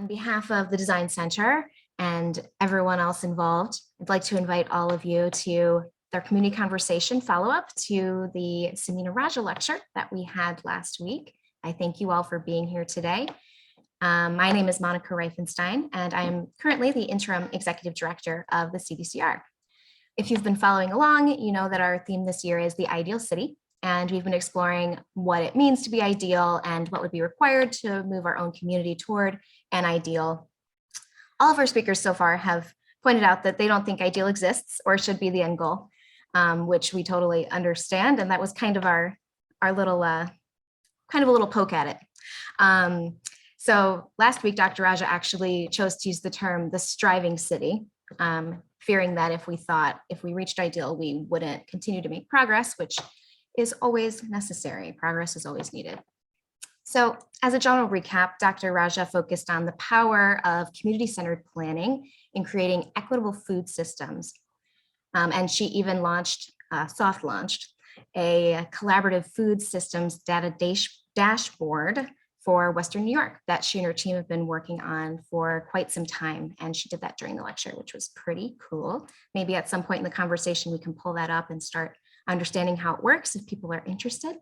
On behalf of the Design Center and everyone else involved, I'd like to invite all of you to their community conversation follow-up to the Samina Raja lecture that we had last week. I thank you all for being here today. My name is Monika Reifenstein, and I am currently the Interim Executive Director of the CDCR. If you've been following along, you know that our theme this year is the ideal city, and we've been exploring what it means to be ideal and what would be required to move our own community toward an ideal. All of our speakers so far have pointed out that they don't think ideal exists or should be the end goal, which we totally understand, and that was kind of our little kind of a little poke at it. So last week, Dr. Raja actually chose to use the term the striving city, fearing that if we reached ideal, we wouldn't continue to make progress, which is always necessary. Progress is always needed. So as a general recap, Dr. Raja focused on the power of community-centered planning in creating equitable food systems. And she even soft launched a collaborative food systems data dashboard for Western New York that she and her team have been working on for quite some time. And she did that during the lecture, which was pretty cool. Maybe at some point in the conversation, we can pull that up and start understanding how it works if people are interested.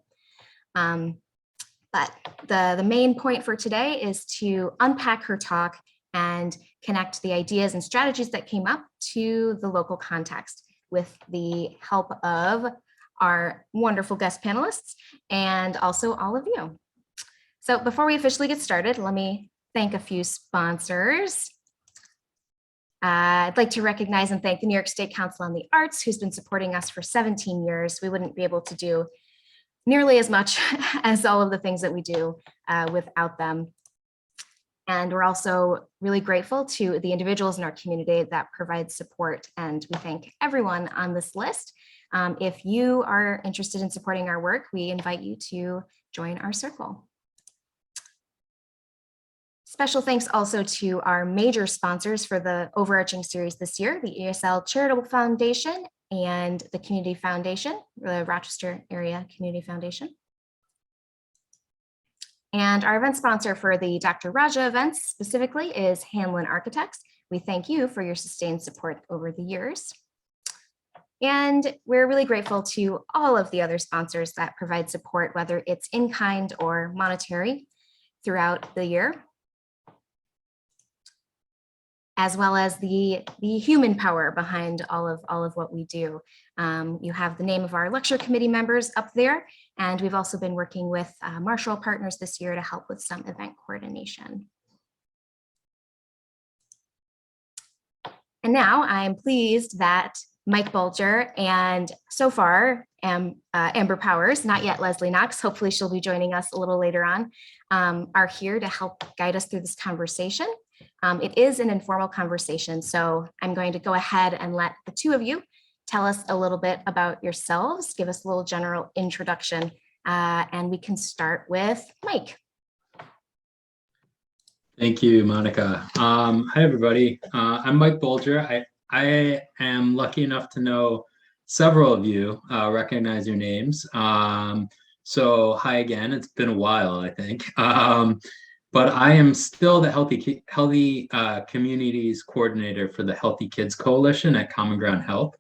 But the main point for today is to unpack her talk and connect the ideas and strategies that came up to the local context with the help of our wonderful guest panelists and also all of you. So before we officially get started, let me thank a few sponsors. I'd like to recognize and thank the New York State Council on the Arts, who's been supporting us for 17 years. We wouldn't be able to do nearly as much as all of the things that we do without them. And we're also really grateful to the individuals in our community that provide support. And we thank everyone on this list. If you are interested in supporting our work, we invite you to join our circle. Special thanks also to our major sponsors for the overarching series this year, the ESL Charitable Foundation and the Community Foundation, the Rochester Area Community Foundation. And our event sponsor for the Dr. Raja events specifically is Hanlon Architects. We thank you for your sustained support over the years. And we're really grateful to all of the other sponsors that provide support, whether it's in kind or monetary throughout the year, as well as the human power behind all of what we do. You have the name of our lecture committee members up there, and we've also been working with Marshall Partners this year to help with some event coordination. And now I'm pleased that Mike Bulger and so far Amber Powers, not yet Leslie Knox, hopefully she'll be joining us a little later on, are here to help guide us through this conversation. It is an informal conversation, so I'm going to go ahead and let the two of you tell us a little bit about yourselves, give us a little general introduction, and we can start with Mike. Thank you, Monika. Hi, everybody. I'm Mike Bulger. I am lucky enough to know several of you, recognize your names. So hi again, it's been a while, I think. But I am still the Healthy Communities Coordinator for the Healthy Kids Coalition at Common Ground Health.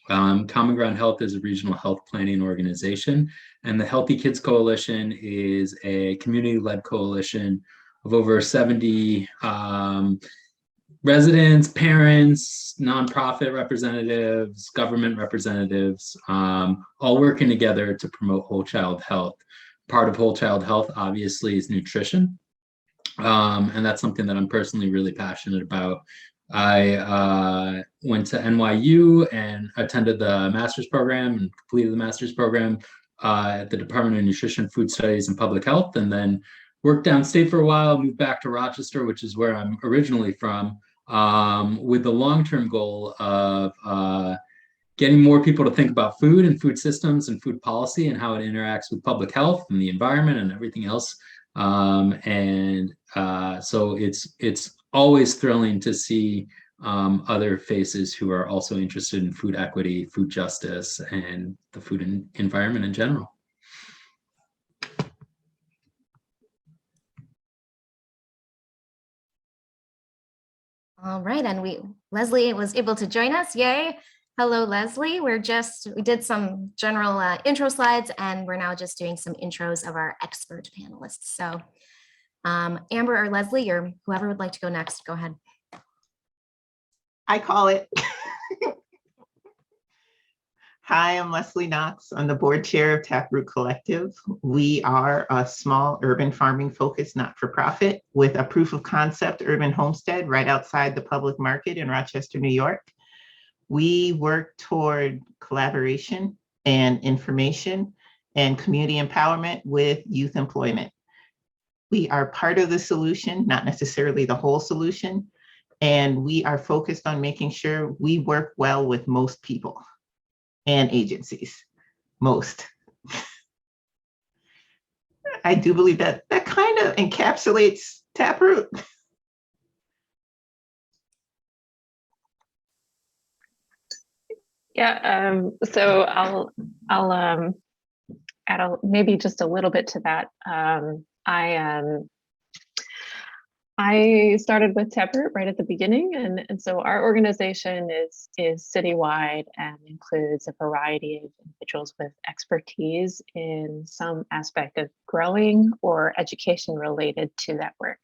Common Ground Health is a regional health planning organization, and the Healthy Kids Coalition is a community-led coalition of over 70 residents, parents, nonprofit representatives, government representatives, all working together to promote whole child health. Part of whole child health, obviously, is nutrition. And that's something that I'm personally really passionate about. I went to NYU and attended the master's program and completed the master's program at the Department of Nutrition, Food Studies, and Public Health, and then worked downstate for a while, moved back to Rochester, which is where I'm originally from, with the long-term goal of getting more people to think about food and food systems and food policy and how it interacts with public health and the environment and everything else. So it's always thrilling to see other faces who are also interested in food equity, food justice, and the food environment in general. All right, and Leslie was able to join us. Yay! Hello, Leslie. We did some general intro slides, and we're now just doing some intros of our expert panelists. So, Amber or Leslie, or whoever would like to go next, go ahead. I call it. Hi, I'm Leslie Knox. I'm the board chair of Taproot Collective. We are a small urban farming focused not-for-profit with a proof of concept urban homestead right outside the public market in Rochester, New York. We work toward collaboration and information and community empowerment with youth employment. We are part of the solution, not necessarily the whole solution. And we are focused on making sure we work well with most people and agencies, most. I do believe that kind of encapsulates Taproot. Yeah, so I'll add maybe just a little bit to that. I started with Taproot right at the beginning, and so our organization is citywide and includes a variety of individuals with expertise in some aspect of growing or education related to that work.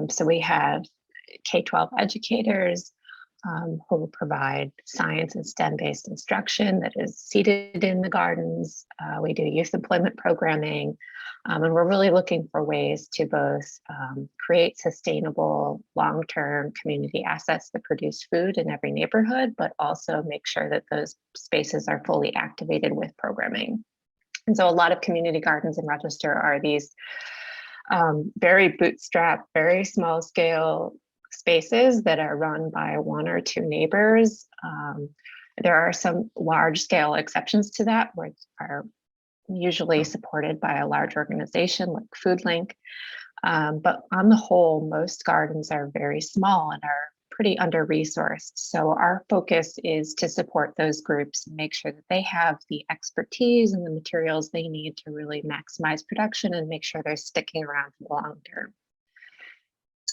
So we have K-12 educators who provide science and STEM-based instruction that is seated in the gardens. We do youth employment programming. And we're really looking for ways to both create sustainable long-term community assets that produce food in every neighborhood, but also make sure that those spaces are fully activated with programming. And so a lot of community gardens in Rochester are these very bootstrapped, very small scale spaces that are run by one or two neighbors. There are some large scale exceptions to that, which are usually supported by a large organization like FoodLink. But on the whole, most gardens are very small and are pretty under-resourced. So our focus is to support those groups and make sure that they have the expertise and the materials they need to really maximize production and make sure they're sticking around for the long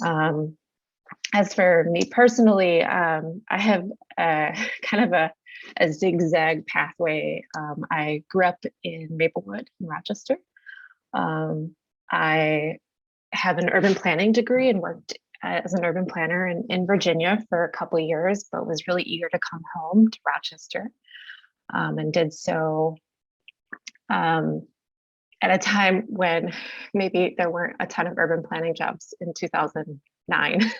term. As for me personally, I have kind of a zigzag pathway. I grew up in Maplewood in Rochester. I have an urban planning degree and worked as an urban planner in Virginia for a couple of years, but was really eager to come home to Rochester, and did so at a time when maybe there weren't a ton of urban planning jobs in 2009.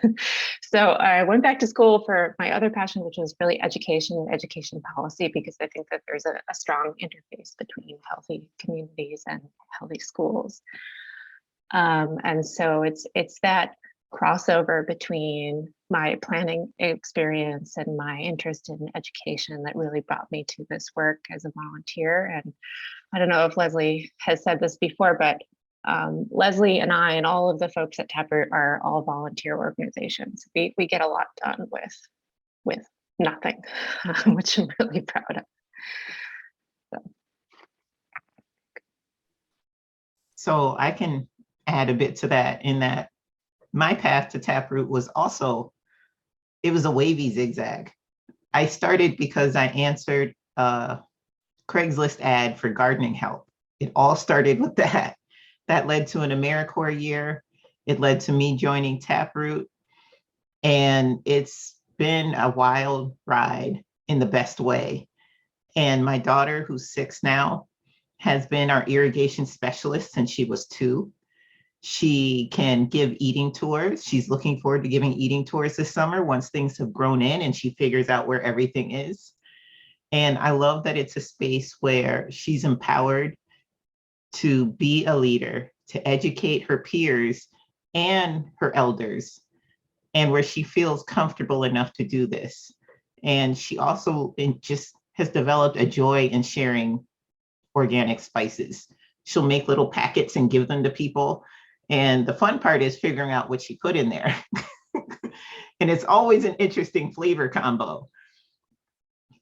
So I went back to school for my other passion, which was really education and education policy, because I think that there's a strong interface between healthy communities and healthy schools. And so it's that crossover between my planning experience and my interest in education that really brought me to this work as a volunteer. And I don't know if Leslie has said this before, but Leslie and I and all of the folks at Taproot are all volunteer organizations. We get a lot done with nothing, which I'm really proud of. So I can add a bit to that, in that my path to Taproot was also, it was a wavy zigzag. I started because I answered a Craigslist ad for gardening help. It all started with that. That led to an AmeriCorps year. It led to me joining Taproot. And it's been a wild ride in the best way. And my daughter, who's 6 now, has been our irrigation specialist since she was 2. She can give eating tours. She's looking forward to giving eating tours this summer once things have grown in and she figures out where everything is. And I love that it's a space where she's empowered to be a leader, to educate her peers and her elders, and where she feels comfortable enough to do this. And she also just has developed a joy in sharing organic spices. She'll make little packets and give them to people. And the fun part is figuring out what she put in there. And it's always an interesting flavor combo.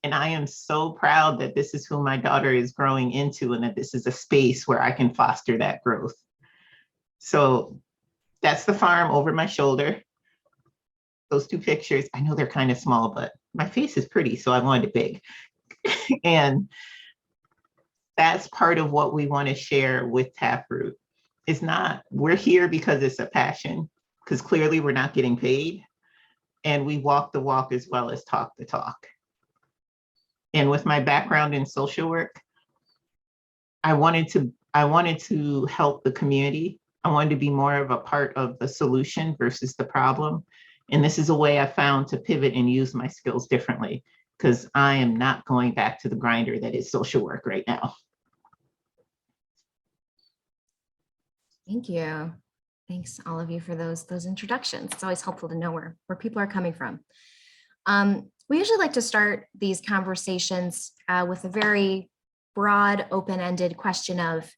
And I am so proud that this is who my daughter is growing into, and that this is a space where I can foster that growth. So that's the farm over my shoulder. those two pictures, I know they're kind of small, but my face is pretty, so I wanted it big. And that's part of what we want to share with Taproot. It's not, we're here because it's a passion, because clearly we're not getting paid. And we walk the walk as well as talk the talk. And with my background in social work, I wanted to help the community. I wanted to be more of a part of the solution versus the problem. And this is a way I found to pivot and use my skills differently, because I am not going back to the grinder that is social work right now. Thank you. Thanks all of you for those introductions. It's always helpful to know where people are coming from. We usually like to start these conversations with a very broad, open-ended question of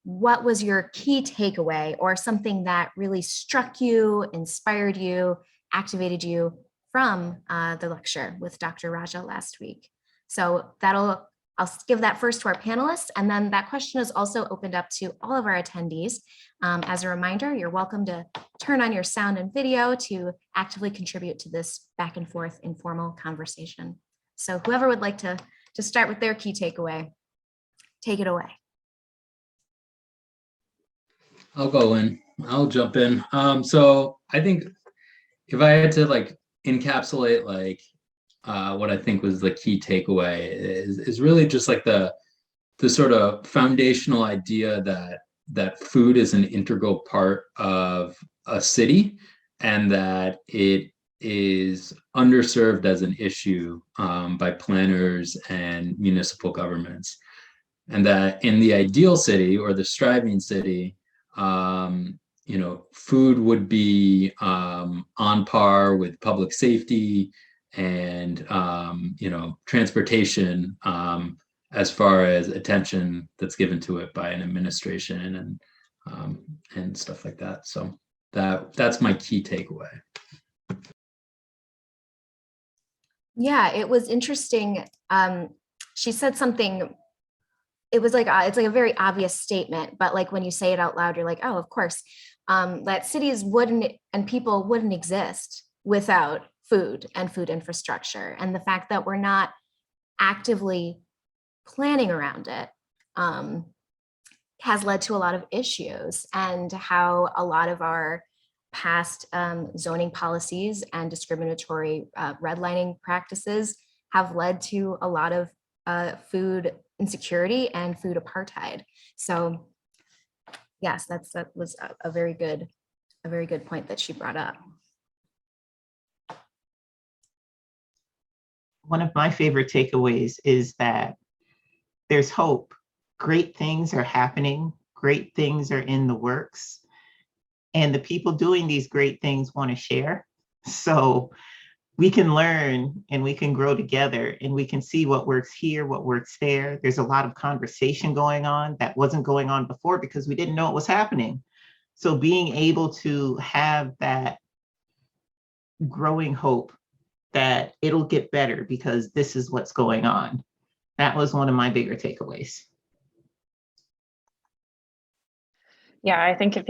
what was your key takeaway, or something that really struck you, inspired you, activated you from the lecture with Dr. Raja last week. So I'll give that first to our panelists, and then that question is also opened up to all of our attendees. As a reminder, you're welcome to turn on your sound and video to actively contribute to this back and forth informal conversation. So whoever would like to start with their key takeaway, take it away. I'll go in. I'll jump in. So I think if I had to encapsulate what I think was the key takeaway is really just the sort of foundational idea that food is an integral part of a city, and that it is underserved as an issue by planners and municipal governments, and that in the ideal city or the striving city, food would be on par with public safety and transportation as far as attention that's given to it by an administration and stuff like that. So that's my key takeaway. Yeah, it was interesting. She said something. It was it's a very obvious statement, but when you say it out loud, you're like, oh, of course, that cities wouldn't and people wouldn't exist without food and food infrastructure. And the fact that we're not actively planning around it has led to a lot of issues, and how a lot of our past zoning policies and discriminatory redlining practices have led to a lot of food insecurity and food apartheid. So yes, that was a very good point that she brought up. One of my favorite takeaways is that there's hope. Great things are happening. Great things are in the works. And the people doing these great things want to share. So we can learn and we can grow together, and we can see what works here, what works there. There's a lot of conversation going on that wasn't going on before because we didn't know it was happening. So being able to have that growing hope that it'll get better because this is what's going on. That was one of my bigger takeaways. Yeah, I think if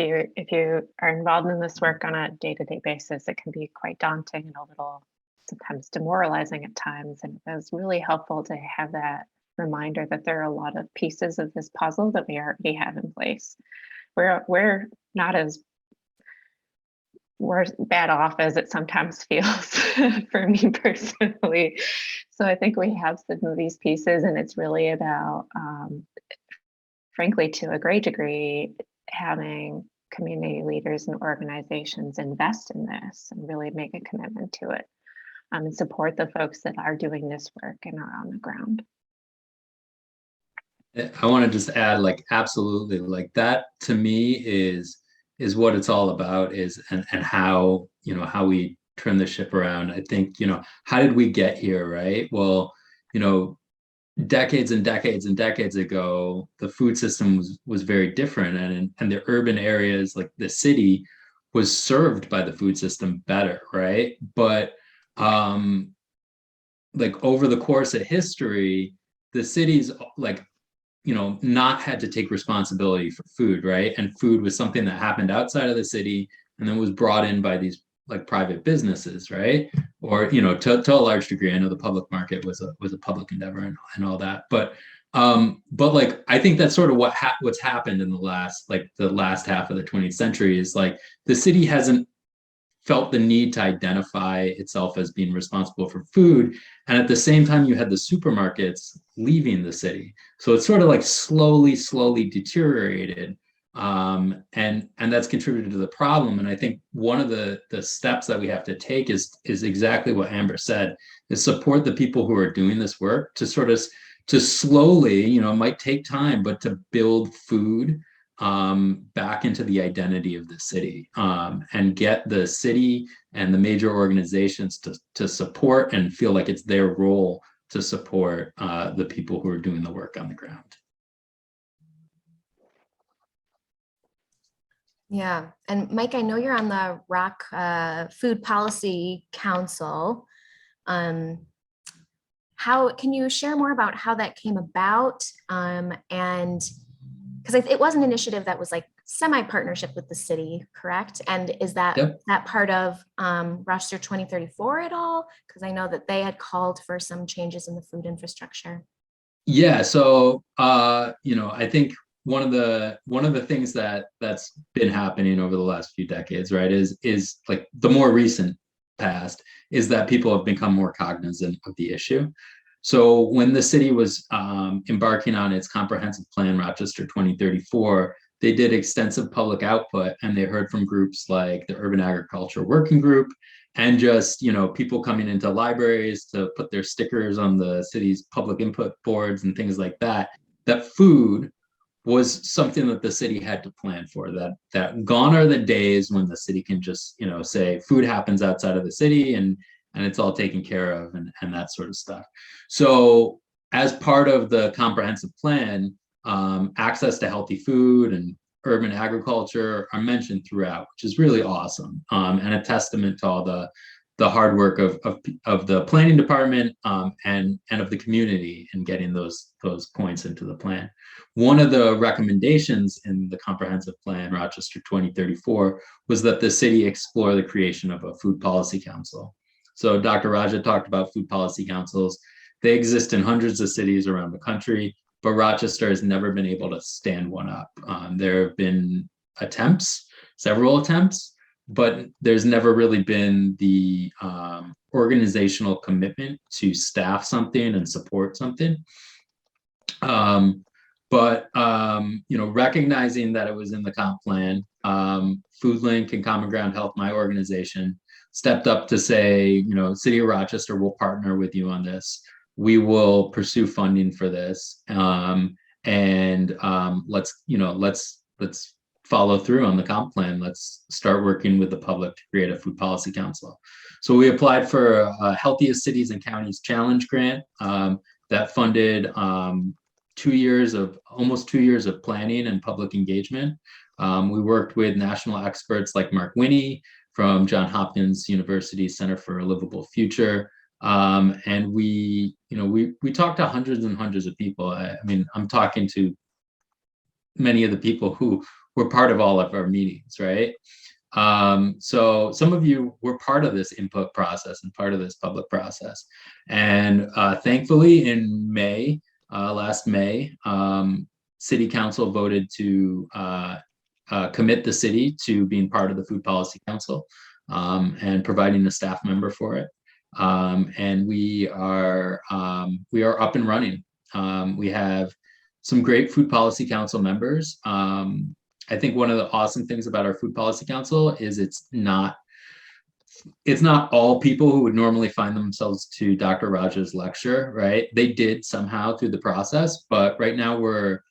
you are involved in this work on a day-to-day basis, it can be quite daunting and a little sometimes demoralizing at times. And it was really helpful to have that reminder that there are a lot of pieces of this puzzle that we already have in place. We're not as bad off as it sometimes feels for me personally. So I think we have some of these pieces, and it's really about, frankly, to a great degree, having community leaders and organizations invest in this and really make a commitment to it, and support the folks that are doing this work and are on the ground. I want to just add, absolutely, that to me is what it's all about, and how, how we turn the ship around. I think, how did we get here, right? Well, decades and decades and decades ago, the food system was very different, and the urban areas, like the city, was served by the food system better, right? But over the course of history, the cities not had to take responsibility for food, right? And food was something that happened outside of the city and then was brought in by these like private businesses, right? Or, you know, to a large degree, I know the public market was a public endeavor and all that, but like I think that's sort of what's happened in the last half of the 20th century is like the city hasn't felt the need to identify itself as being responsible for food, and at the same time you had the supermarkets leaving the city, so it's sort of like slowly deteriorated, and that's contributed to the problem. And I think one of the steps that we have to take is exactly what Amber said, is support the people who are doing this work to sort of to slowly, you know, it might take time, but to build food back into the identity of the city, and get the city and the major organizations to support and feel like it's their role to support the people who are doing the work on the ground. Yeah, and Mike, I know you're on the ROC Food Policy Council. How can you share more about how that came about? And because it was an initiative that was like semi-partnership with the city, correct? And is that that part of Rochester 2034 at all? Because I know that they had called for some changes in the food infrastructure. Yeah, so you know, I think one of the things that's been happening over the last few decades, right, is like the more recent past, is that people have become more cognizant of the issue. So when the city was embarking on its comprehensive plan, Rochester 2034, they did extensive public output, and they heard from groups like the Urban Agriculture Working Group, and just, you know, people coming into libraries to put their stickers on the city's public input boards and things like that, that food was something that the city had to plan for. That gone are the days when the city can just, you know, say food happens outside of the city and it's all taken care of and that sort of stuff. So as part of the comprehensive plan, access to healthy food and urban agriculture are mentioned throughout, which is really awesome, and a testament to all the hard work of the planning department, and of the community in getting those points into the plan. One of the recommendations in the comprehensive plan, Rochester 2034, was that the city explore the creation of a food policy council. So Dr. Raja talked about food policy councils. They exist in hundreds of cities around the country, but Rochester has never been able to stand one up. There have been several attempts, but there's never really been the organizational commitment to staff something and support something. But you know, recognizing that it was in the comp plan, FoodLink and Common Ground Health, my organization, stepped up to say, you know, City of Rochester will partner with you on this. We will pursue funding for this, and let's follow through on the comp plan. Let's start working with the public to create a food policy council. So we applied for a Healthiest Cities and Counties Challenge grant that funded almost 2 years of planning and public engagement. We worked with national experts like Mark Winnie from Johns Hopkins University Center for a Livable Future. And we talked to hundreds and hundreds of people. I mean, I'm talking to many of the people who were part of all of our meetings, right? So some of you were part of this input process and part of this public process. And thankfully in May, last May, City Council voted to commit the city to being part of the Food Policy Council, and providing a staff member for it. And we are up and running. We have some great Food Policy Council members. I think one of the awesome things about our Food Policy Council is it's not all people who would normally find themselves to Dr. Raja's lecture, right? They did somehow through the process, but right now we're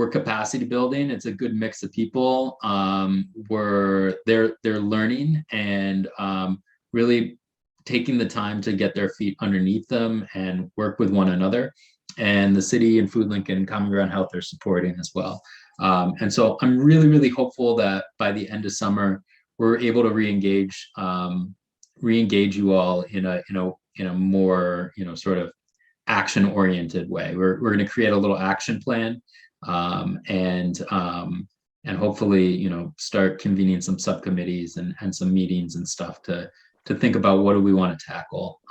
capacity building. It's a good mix of people. They're learning and really taking the time to get their feet underneath them and work with one another. And the city and FoodLink and Common Ground Health are supporting as well. And so I'm really, really hopeful that by the end of summer, we're able to re-engage you all in a more, sort of action-oriented way. We're going to create a little action plan, and hopefully, start convening some subcommittees and some meetings and stuff to think about what do we want to tackle,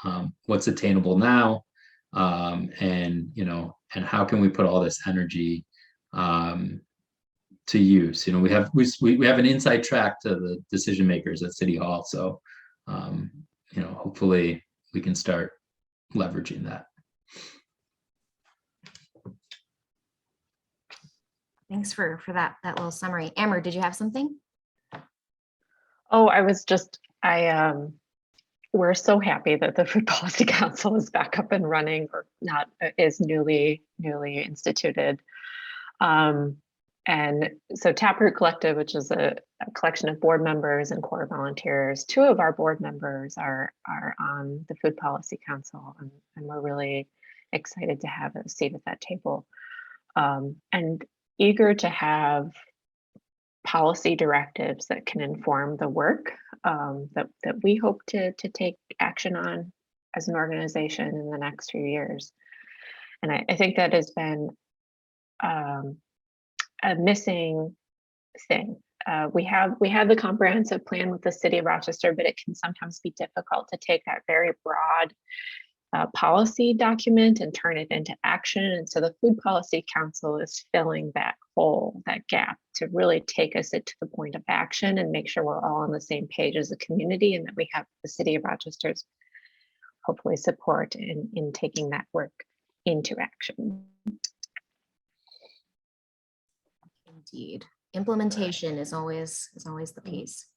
what's attainable now, and how can we put all this energy to use. We have an inside track to the decision makers at City Hall, so hopefully we can start leveraging that. Thanks for that little summary. Amber, did you have something? Oh, we're so happy that the Food Policy Council is back up and running, or not, is newly instituted. And so Taproot Collective, which is a collection of board members and core volunteers, 2 of our board members are on the Food Policy Council, and we're really excited to have a seat at that table, and eager to have policy directives that can inform the work that we hope to take action on as an organization in the next few years. And I think that has been a missing thing. We have the comprehensive plan with the City of Rochester, but it can sometimes be difficult to take that very broad policy document and turn it into action. And so the Food Policy Council is filling that hole, that gap, to really take us to the point of action and make sure we're all on the same page as a community, and that we have the City of Rochester's hopefully support in taking that work into action. Indeed. Implementation is always the piece.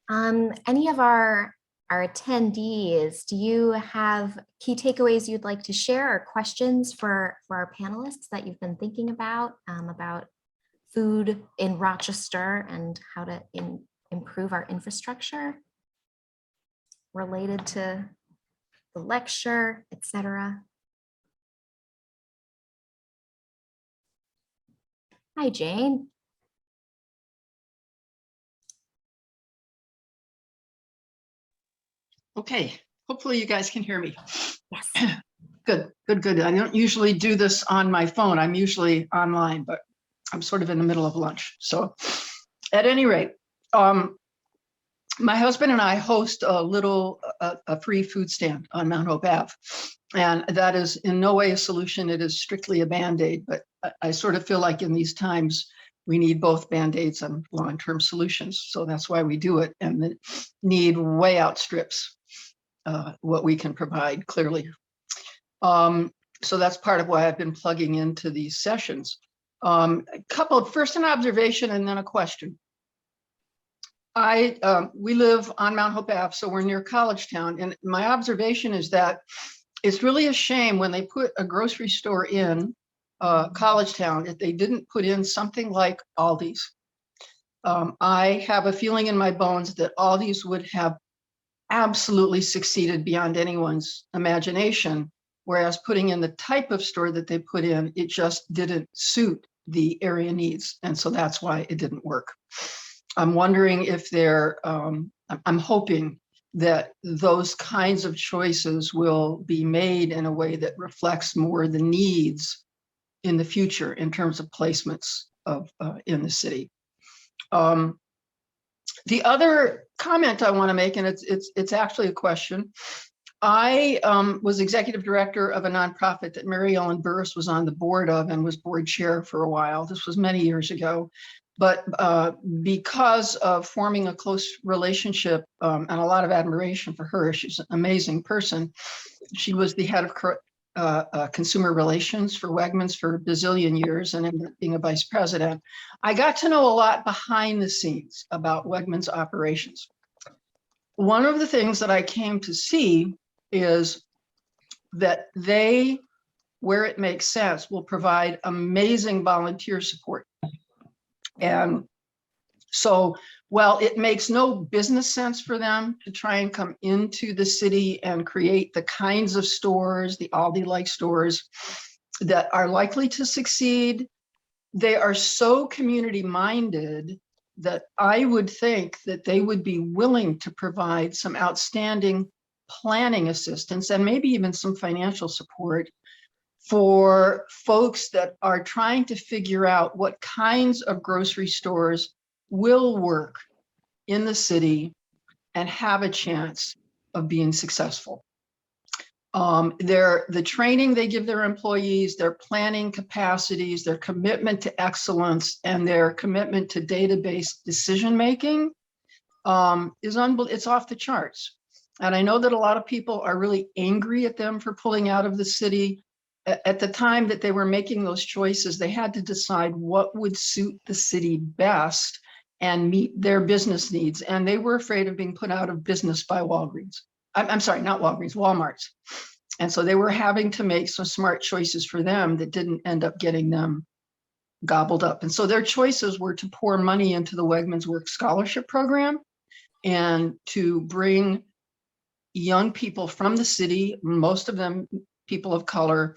Any of our attendees, do you have key takeaways you'd like to share, or questions for our panelists that you've been thinking about food in Rochester and how to improve our infrastructure related to the lecture, etc.? Hi, Jane. Okay, hopefully you guys can hear me. Yes. Good. I don't usually do this on my phone. I'm usually online, but I'm sort of in the middle of lunch. So at any rate, my husband and I host a free food stand on Mount Hope Ave. And that is in no way a solution. It is strictly a Band-Aid, but I sort of feel like in these times, we need both Band-Aids and long-term solutions. So that's why we do it. And the need way outstrips what we can provide, clearly. So that's part of why I've been plugging into these sessions. First an observation and then a question. We live on Mount Hope Ave, so we're near College Town. And my observation is that it's really a shame when they put a grocery store in College Town if they didn't put in something like Aldi's. I have a feeling in my bones that Aldi's would have absolutely succeeded beyond anyone's imagination, whereas putting in the type of store that they put in, it just didn't suit the area needs. And so that's why it didn't work. I'm wondering if I'm hoping that those kinds of choices will be made in a way that reflects more the needs in the future in terms of placements in the city. The other comment I want to make, and it's actually a question. I was executive director of a nonprofit that Mary Ellen Burris was on the board of and was board chair for a while. This was many years ago. But because of forming a close relationship and a lot of admiration for her, she's an amazing person. She was the head of consumer relations for Wegmans for a bazillion years and ended up being a vice president. I got to know a lot behind the scenes about Wegmans operations. One of the things that I came to see is that they, where it makes sense, will provide amazing volunteer support. And so, while it makes no business sense for them to try and come into the city and create the kinds of stores, the Aldi-like stores that are likely to succeed, they are so community-minded that I would think that they would be willing to provide some outstanding planning assistance and maybe even some financial support for folks that are trying to figure out what kinds of grocery stores will work in the city and have a chance of being successful. The training they give their employees, their planning capacities, their commitment to excellence, and their commitment to database decision-making it's off the charts. And I know that a lot of people are really angry at them for pulling out of the city. At the time that they were making those choices, they had to decide what would suit the city best and meet their business needs. And they were afraid of being put out of business by Walgreens. I'm sorry, not Walgreens, Walmart's. And so they were having to make some smart choices for them that didn't end up getting them gobbled up. And so their choices were to pour money into the Wegmans Work Scholarship Program and to bring young people from the city, most of them people of color,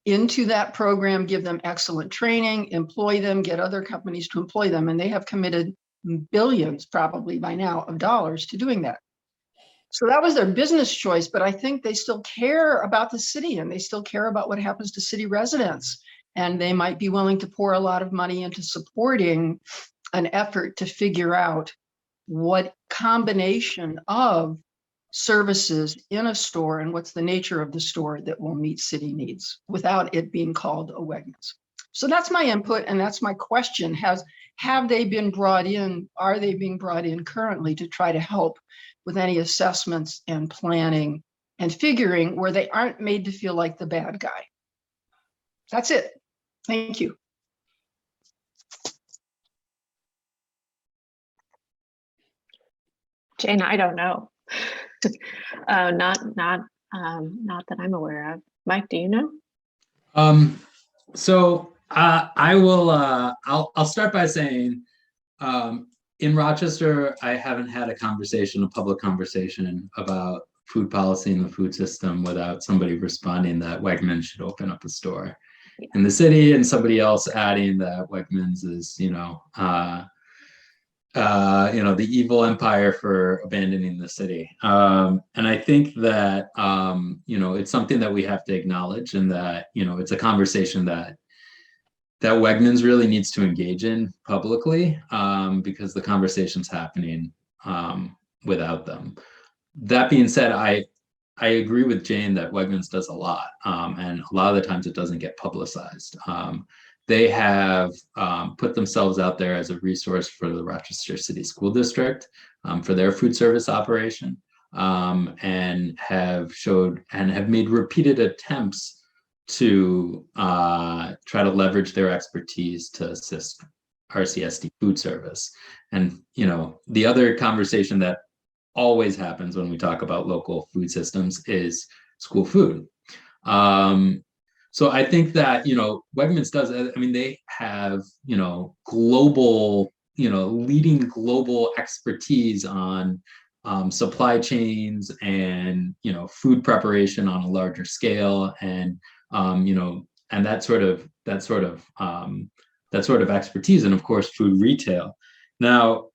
into that program, give them excellent training, employ them, get other companies to employ them. And they have committed billions, probably by now, of dollars to doing that. So that was their business choice, but I think they still care about the city and they still care about what happens to city residents. And they might be willing to pour a lot of money into supporting an effort to figure out what combination of services in a store and what's the nature of the store that will meet city needs without it being called a Wegmans. So that's my input and that's my question. Have they been brought in? Are they being brought in currently to try to help with any assessments and planning and figuring where they aren't made to feel like the bad guy? That's it. Thank you. Jane, I don't know. Not that I'm aware of. Mike, do you know? I will. I'll start by saying, in Rochester, I haven't had a public conversation about food policy and the food system without somebody responding that Wegmans should open up a store in the city, and somebody else adding that Wegmans is, the evil empire for abandoning the city. And I think that, it's something that we have to acknowledge, and that, it's a conversation that Wegmans really needs to engage in publicly, because the conversation's happening without them. That being said, I agree with Jane that Wegmans does a lot, and a lot of the times it doesn't get publicized. They have put themselves out there as a resource for the Rochester City School District for their food service operation, and have made repeated attempts to try to leverage their expertise to assist RCSD food service. And the other conversation that always happens when we talk about local food systems is school food. So I think that, Wegmans does, they have, global, leading global expertise on supply chains and, food preparation on a larger scale, and, and that sort of expertise, and of course, food retail. Now,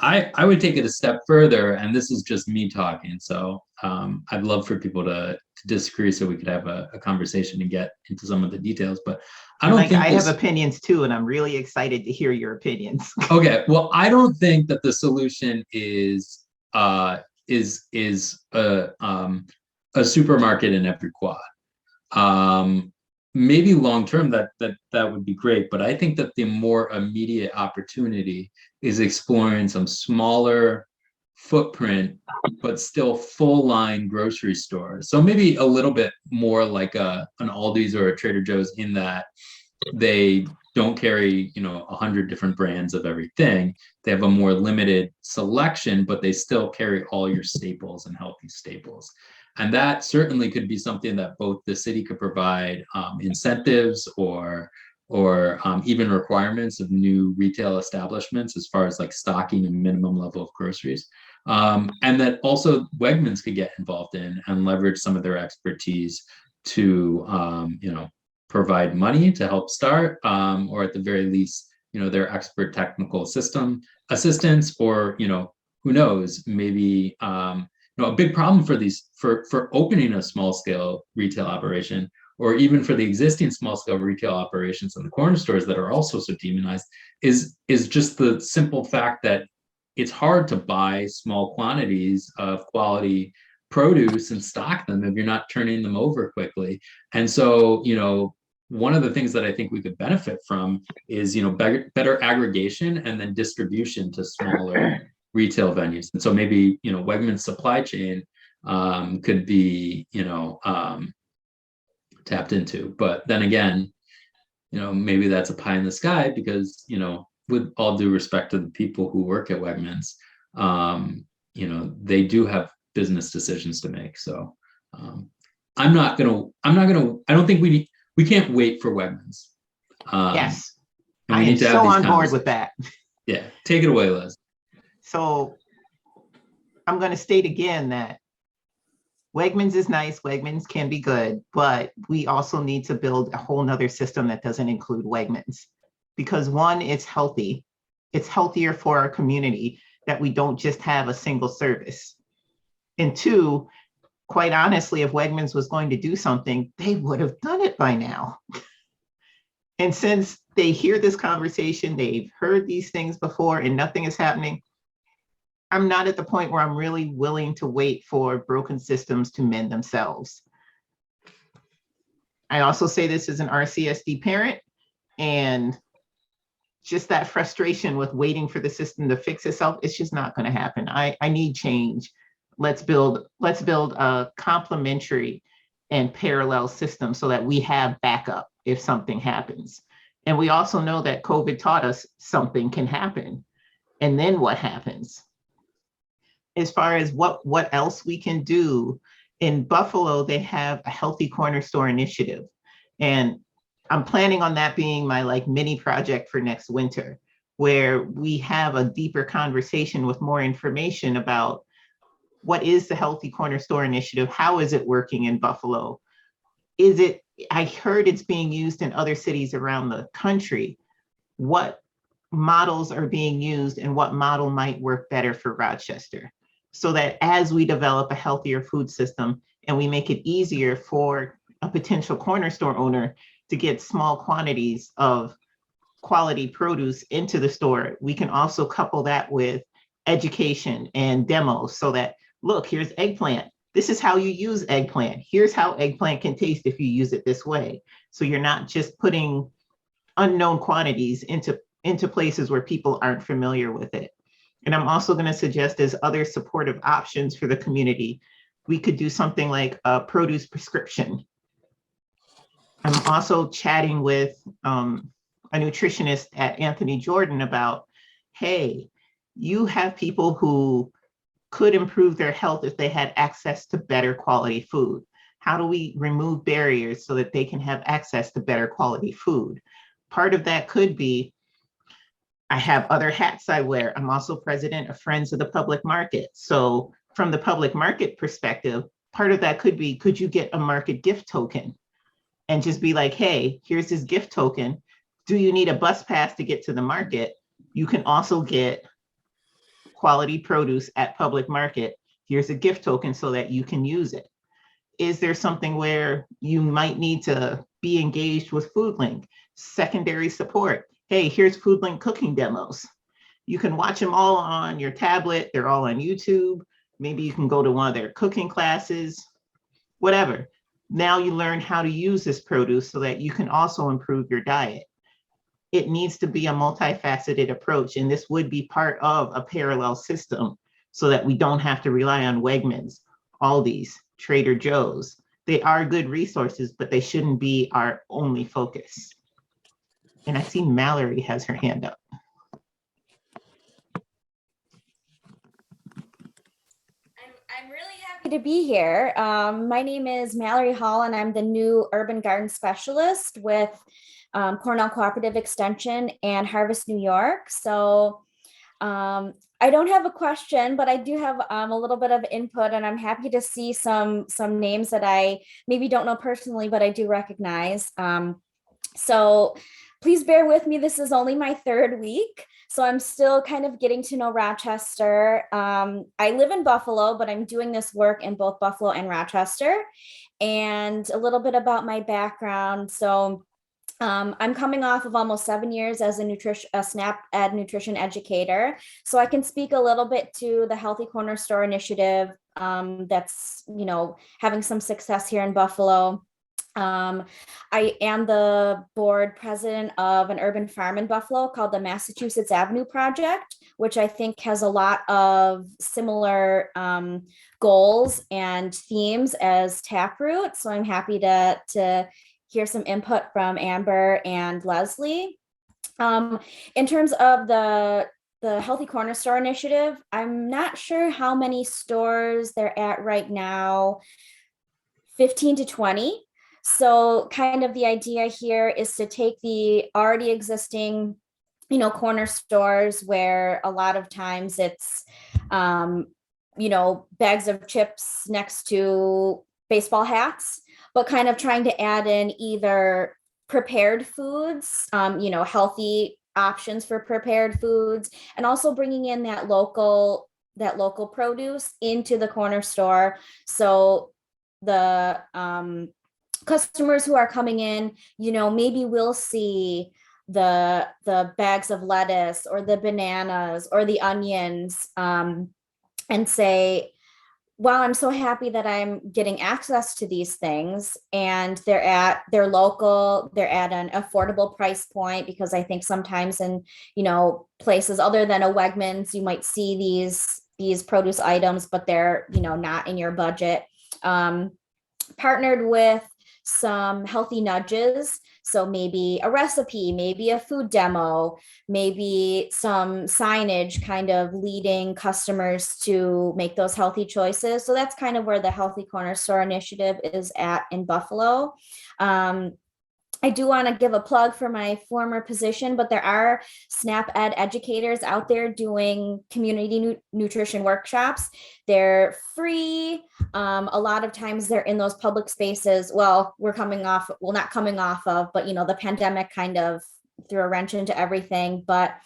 I would take it a step further, and this is just me talking. So I'd love for people to disagree so we could have a conversation and get into some of the details. But I don't think I have opinions too, and I'm really excited to hear your opinions. Okay, well, I don't think that the solution is a supermarket in every quad. Maybe long term that would be great, but I think that the more immediate opportunity is exploring some smaller footprint but still full line grocery stores. So maybe a little bit more like an Aldi's or a Trader Joe's, in that they don't carry 100 different brands of everything. They have a more limited selection, but they still carry all your staples and healthy staples. And that certainly could be something that both the city could provide incentives or even requirements of new retail establishments as far as like stocking a minimum level of groceries. And that also Wegmans could get involved in and leverage some of their expertise to, provide money to help start, or at the very least, their expert technical system assistance, or, who knows, maybe a big problem for for opening a small scale retail operation, or even for the existing small scale retail operations and the corner stores that are also so demonized, is just the simple fact that it's hard to buy small quantities of quality produce and stock them if you're not turning them over quickly. And so, one of the things that I think we could benefit from is, better aggregation and then distribution to smaller retail venues. And so maybe, Wegmans supply chain could be, tapped into. But then again, maybe that's a pie in the sky because, with all due respect to the people who work at Wegmans, they do have business decisions to make. So I don't think we can't wait for Wegmans. Yes, and I we am need to have so these on board with conversations. that. Yeah, take it away, Liz. So I'm going to state again that Wegmans is nice, Wegmans can be good, but we also need to build a whole nother system that doesn't include Wegmans. Because one, it's healthy. It's healthier for our community that we don't just have a single service. And two, quite honestly, if Wegmans was going to do something, they would have done it by now. And since they hear this conversation, they've heard these things before and nothing is happening, I'm not at the point where I'm really willing to wait for broken systems to mend themselves. I also say this as an RCSD parent, and just that frustration with waiting for the system to fix itself, it's just not going to happen. I need change. Let's build a complementary and parallel system so that we have backup if something happens. And we also know that COVID taught us something can happen. And then what happens? As far as what else we can do, in Buffalo, they have a healthy corner store initiative. And I'm planning on that being my mini project for next winter, where we have a deeper conversation with more information about what is the Healthy Corner Store Initiative? How is it working in Buffalo? I heard it's being used in other cities around the country. What models are being used and what model might work better for Rochester? So that as we develop a healthier food system and we make it easier for a potential corner store owner to get small quantities of quality produce into the store, we can also couple that with education and demos so that, look, here's eggplant. This is how you use eggplant. Here's how eggplant can taste if you use it this way. So you're not just putting unknown quantities into places where people aren't familiar with it. And I'm also going to suggest as other supportive options for the community, we could do something like a produce prescription. I'm also chatting with a nutritionist at Anthony Jordan about, hey, you have people who could improve their health if they had access to better quality food. How do we remove barriers so that they can have access to better quality food? Part of that could be, I have other hats I wear. I'm also president of Friends of the Public Market. So from the public market perspective, part of that could be, could you get a market gift token? And just be like, hey, here's this gift token. Do you need a bus pass to get to the market? You can also get quality produce at public market. Here's a gift token so that you can use it. Is there something where you might need to be engaged with FoodLink? Secondary support. Hey, here's FoodLink cooking demos. You can watch them all on your tablet. They're all on YouTube. Maybe you can go to one of their cooking classes, whatever. Now you learn how to use this produce so that you can also improve your diet. It needs to be a multifaceted approach, and this would be part of a parallel system so that we don't have to rely on Wegmans, Aldi's, Trader Joe's. They are good resources, but they shouldn't be our only focus. And I see Mallory has her hand up. I'm really happy to be here. My name is Mallory Hall, and I'm the new urban garden specialist with Cornell Cooperative Extension and Harvest New York. So I don't have a question, but I do have a little bit of input, and I'm happy to see some names that I maybe don't know personally, but I do recognize. So please bear with me. This is only my third week. So I'm still kind of getting to know Rochester. I live in Buffalo, but I'm doing this work in both Buffalo and Rochester. And a little bit about my background. So I'm coming off of almost 7 years as a SNAP Ed nutrition educator. So I can speak a little bit to the Healthy Corner Store initiative that's, having some success here in Buffalo. I am the board president of an urban farm in Buffalo called the Massachusetts Avenue Project, which I think has a lot of similar goals and themes as Taproot. So I'm happy to hear some input from Amber and Leslie. In terms of the Healthy Corner Store initiative, I'm not sure how many stores they're at right now, 15 to 20. So kind of the idea here is to take the already existing, corner stores where a lot of times it's, bags of chips next to baseball hats, but kind of trying to add in either prepared foods, healthy options for prepared foods, and also bringing in that local produce into the corner store. So the customers who are coming in, maybe we'll see the bags of lettuce or the bananas or the onions, and say, wow, I'm so happy that I'm getting access to these things, and they're local, they're at an affordable price point, because I think sometimes in, places other than a Wegmans, you might see these produce items, but they're, not in your budget. Partnered with some healthy nudges. So maybe a recipe, maybe a food demo, maybe some signage kind of leading customers to make those healthy choices. So that's kind of where the Healthy Corner Store initiative is at in Buffalo. I do want to give a plug for my former position, but there are SNAP Ed educators out there doing community nutrition workshops. They're free. A lot of times they're in those public spaces. Well, not coming off of, but the pandemic kind of threw a wrench into everything. But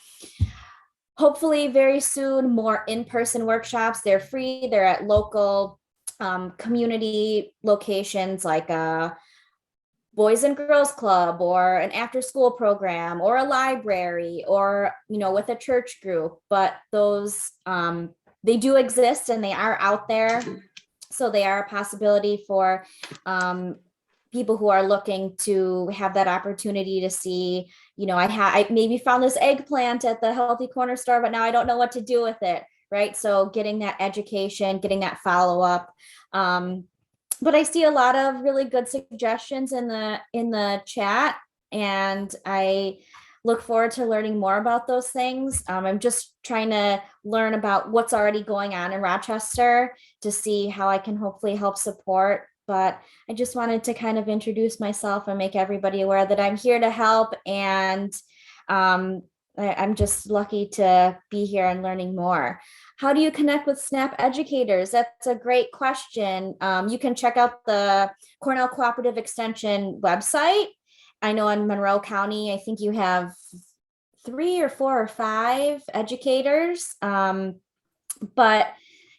hopefully very soon, more in-person workshops. They're free. They're at local community locations like Boys and Girls Club, or an after school program, or a library, or with a church group. But those they do exist and they are out there, so they are a possibility for people who are looking to have that opportunity to see, I maybe found this eggplant at the Healthy Corner Store, but now I don't know what to do with it, right? So getting that education, getting that follow-up. But I see a lot of really good suggestions in the chat, and I look forward to learning more about those things. I'm just trying to learn about what's already going on in Rochester to see how I can hopefully help support. But I just wanted to kind of introduce myself and make everybody aware that I'm here to help, and I'm just lucky to be here and learning more. How do you connect with SNAP educators? That's a great question. You can check out the Cornell Cooperative Extension website. I know in Monroe County, I think you have 3 or 4 or 5 educators. But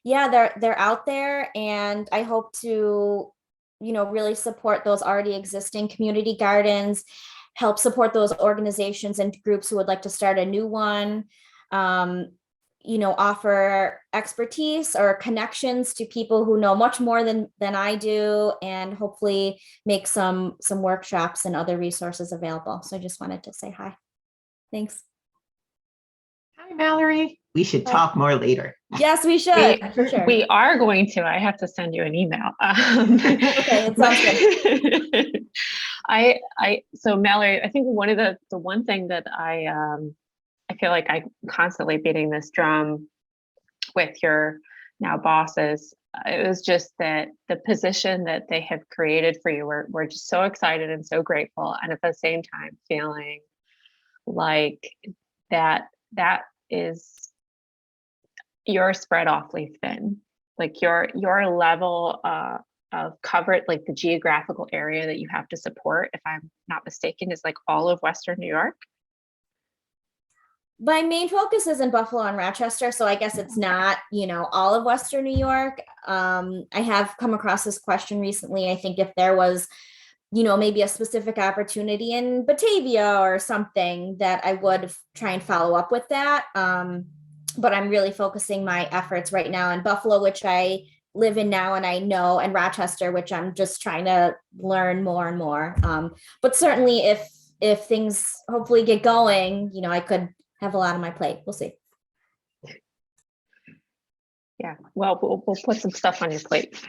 yeah, they're out there, and I hope to, really support those already existing community gardens, help support those organizations and groups who would like to start a new one. Offer expertise or connections to people who know much more than I do, and hopefully make some workshops and other resources available. So I just wanted to say hi. Thanks. Hi, Mallory. We should talk more later. Yes, we should. For sure. We are going to. I have to send you an email. Okay, it sounds good. So Mallory, I think the one thing that I feel like I constantly beating this drum with your now bosses. It was just that the position that they have created for you, we're just so excited and so grateful. And at the same time, feeling like that is, you're spread awfully thin. Like your level of coverage, like the geographical area that you have to support, if I'm not mistaken, is like all of Western New York. My main focus is in Buffalo and Rochester, so I guess it's not, all of Western New York. I have come across this question recently. I think if there was, maybe a specific opportunity in Batavia or something, that I would try and follow up with that. But I'm really focusing my efforts right now in Buffalo, which I live in now and I know, and Rochester, which I'm just trying to learn more and more. But certainly if things hopefully get going, I could have a lot on my plate. We'll see. Yeah, well, we'll put some stuff on your plate.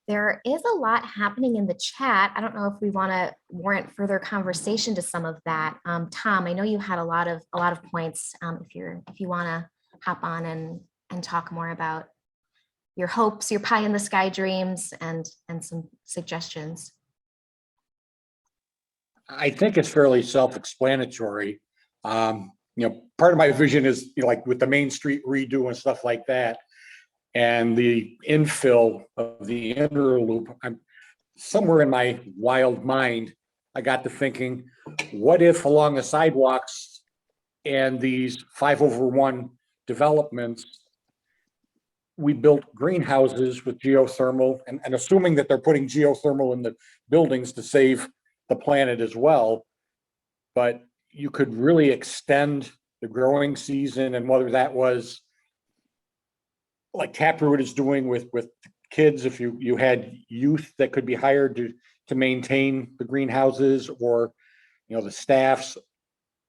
There is a lot happening in the chat. I don't know if we want to warrant further conversation to some of that. Tom, I know you had a lot of points. If you want to hop on and talk more about your hopes, your pie in the sky dreams, and some suggestions. I think it's fairly self-explanatory. Part of my vision is like with the Main Street redo and stuff like that, and the infill of the inner loop. I'm somewhere in my wild mind, I got to thinking, what if along the sidewalks and these 5/1 developments, we built greenhouses with geothermal, and assuming that they're putting geothermal in the buildings to save the planet as well, but you could really extend the growing season, and whether that was like Taproot is doing with kids, if you had youth that could be hired to maintain the greenhouses, or the staffs.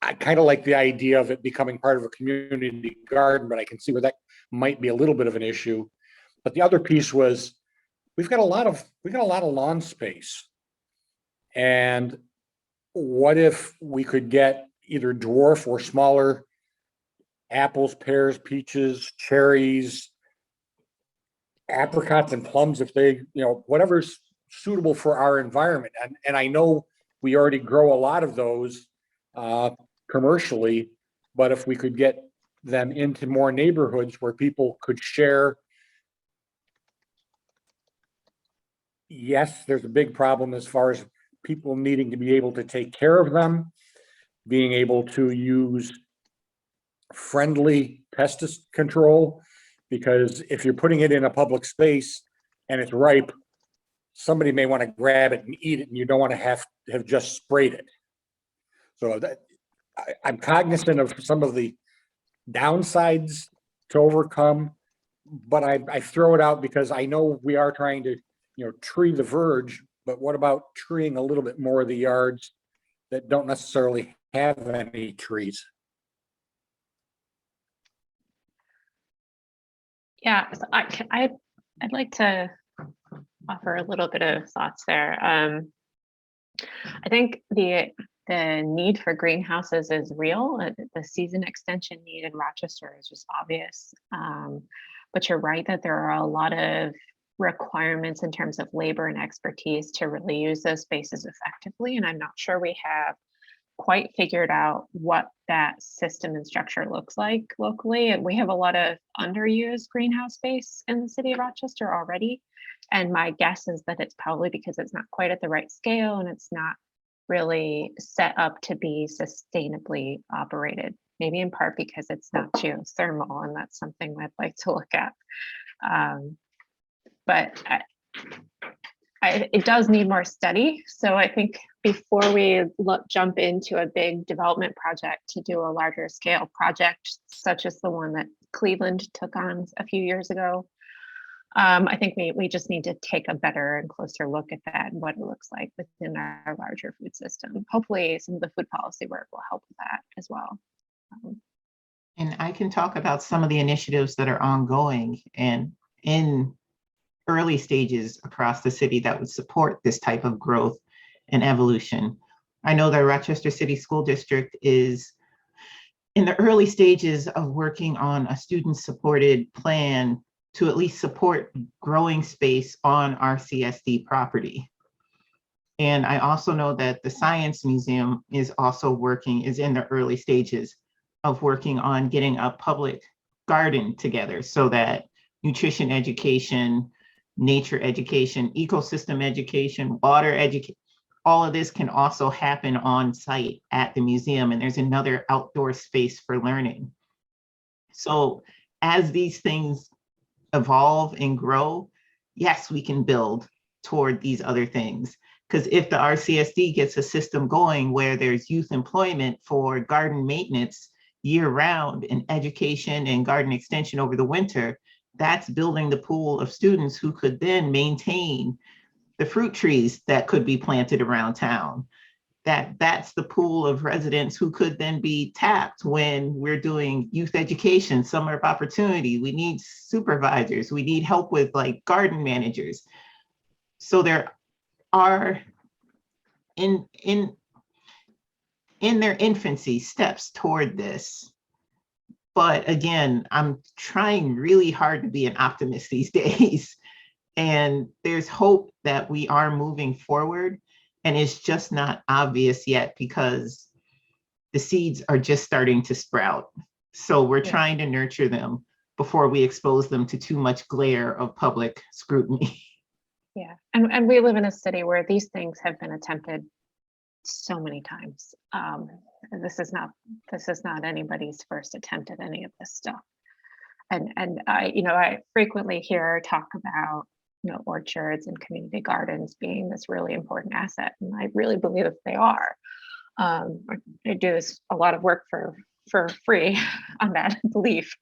I kind of like the idea of it becoming part of a community garden, but I can see where that might be a little bit of an issue. But the other piece was we got a lot of lawn space. And what if we could get either dwarf or smaller apples, pears, peaches, cherries, apricots, and plums, if they, whatever's suitable for our environment. And I know we already grow a lot of those commercially, but if we could get them into more neighborhoods where people could share. Yes, there's a big problem as far as people needing to be able to take care of them, being able to use friendly pest control, because if you're putting it in a public space and it's ripe, somebody may want to grab it and eat it, and you don't want to have just sprayed it. So I'm cognizant of some of the downsides to overcome, but I throw it out because I know we are trying to, tree the verge, but what about treeing a little bit more of the yards that don't necessarily have any trees? Yeah, so I'd like to offer a little bit of thoughts there. I think the need for greenhouses is real. The season extension need in Rochester is just obvious. But you're right that there are a lot of requirements in terms of labor and expertise to really use those spaces effectively. And I'm not sure we have quite figured out what that system and structure looks like locally. And we have a lot of underused greenhouse space in the city of Rochester already. And my guess is that it's probably because it's not quite at the right scale and it's not really set up to be sustainably operated, maybe in part because it's not geothermal, and that's something I'd like to look at. But it does need more study. So I think before we jump into a big development project to do a larger scale project, such as the one that Cleveland took on a few years ago, I think we just need to take a better and closer look at that and what it looks like within our larger food system. Hopefully some of the food policy work will help with that as well. And I can talk about some of the initiatives that are ongoing and in early stages across the city that would support this type of growth and evolution. I know the Rochester City School District is in the early stages of working on a student-supported plan to at least support growing space on our CSD property. And I also know that the Science Museum is in the early stages of working on getting a public garden together so that nutrition education, nature education, ecosystem education, water education, all of this can also happen on site at the museum, and there's another outdoor space for learning. So as these things evolve and grow, yes, we can build toward these other things. Because if the RCSD gets a system going where there's youth employment for garden maintenance year round and education and garden extension over the winter, that's building the pool of students who could then maintain the fruit trees that could be planted around town. That's the pool of residents who could then be tapped when we're doing youth education, summer of opportunity. We need supervisors. We need help with like garden managers. So there are in their infancy steps toward this. But again, I'm trying really hard to be an optimist these days. And there's hope that we are moving forward. And it's just not obvious yet because the seeds are just starting to sprout. So we're trying to nurture them before we expose them to too much glare of public scrutiny. Yeah, and we live in a city where these things have been attempted so many times. This is not anybody's first attempt at any of this stuff. And I frequently hear talk about orchards and community gardens being this really important asset, and I really believe that they are. I do a lot of work for free on that belief,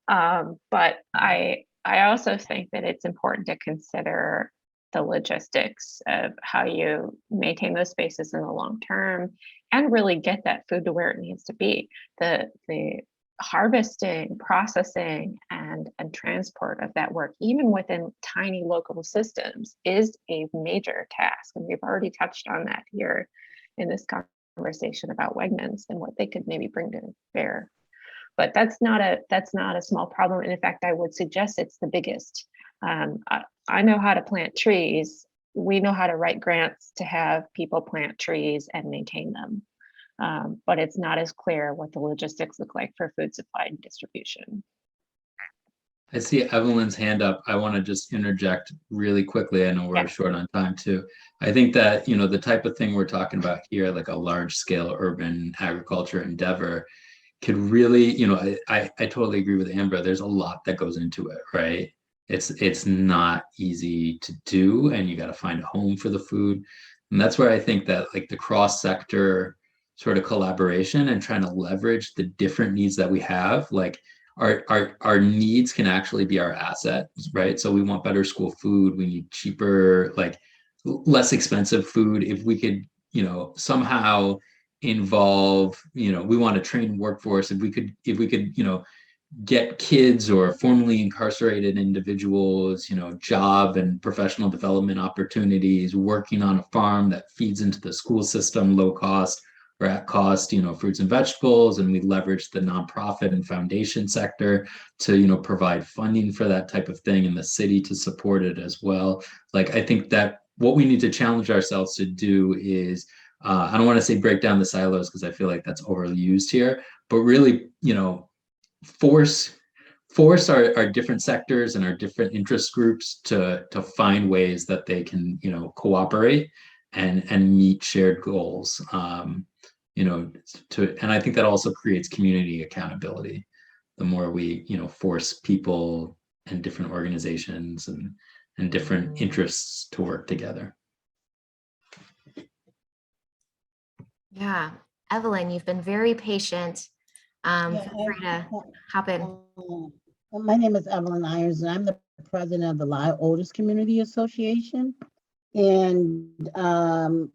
but I also think that it's important to consider the logistics of how you maintain those spaces in the long term and really get that food to where it needs to be. The harvesting, processing, and transport of that work, even within tiny local systems, is a major task. And we've already touched on that here in this conversation about Wegmans and what they could maybe bring to bear. But that's not a small problem. And in fact, I would suggest it's the biggest. I know how to plant trees. We know how to write grants to have people plant trees and maintain them. But it's not as clear what the logistics look like for food supply and distribution. I see Evelyn's hand up. I want to just interject really quickly. I know we're short on time too. I think that, the type of thing we're talking about here, like a large scale urban agriculture endeavor, could really, I totally agree with Amber. There's a lot that goes into it, right? It's not easy to do, and you got to find a home for the food. And that's where I think that like the cross sector sort of collaboration and trying to leverage the different needs that we have, like our needs can actually be our asset, right? So we want better school food. We need cheaper, like less expensive food. If we could, somehow involve, we want to train workforce. If we could, get kids or formerly incarcerated individuals, job and professional development opportunities, working on a farm that feeds into the school system, low cost or at cost, fruits and vegetables, and we leverage the nonprofit and foundation sector to, provide funding for that type of thing in the city to support it as well. Like, I think that what we need to challenge ourselves to do is, I don't want to say break down the silos because I feel like that's overused here, but really, force our different sectors and our different interest groups to find ways that they can, cooperate and meet shared goals. And I think that also creates community accountability. The more we, force people and different organizations and different interests to work together. Yeah, Evelyn, you've been very patient. Feel free to hop in. My name is Evelyn Irons, and I'm the president of the Live Oldest Community Association. And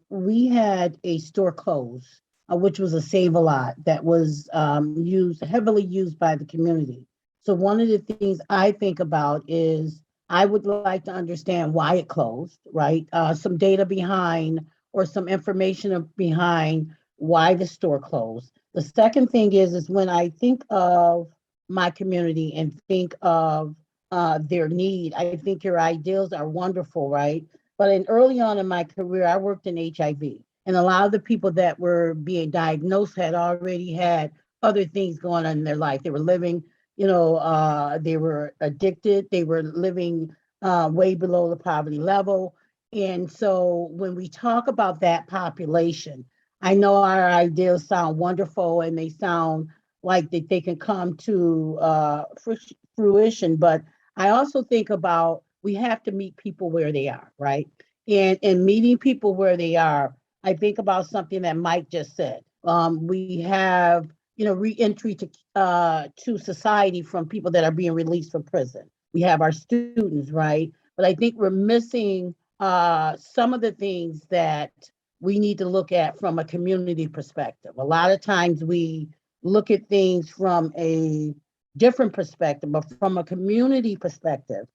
we had a store close, which was a Save-A-Lot that was heavily used by the community. So one of the things I think about is I would like to understand why it closed, right? Some data behind or some information behind why the store closed. The second thing is when I think of my community and think of their need, I think your ideals are wonderful, right? But early on in my career, I worked in HIV. And a lot of the people that were being diagnosed had already had other things going on in their life. They were living, they were addicted. They were living way below the poverty level. And so when we talk about that population, I know our ideas sound wonderful and they sound like that they can come to fruition, but I also think about we have to meet people where they are, right? And meeting people where they are, I think about something that Mike just said. We have, reentry to society from people that are being released from prison. We have our students, right? But I think we're missing some of the things that we need to look at from a community perspective. A lot of times we look at things from a different perspective, but from a community perspective,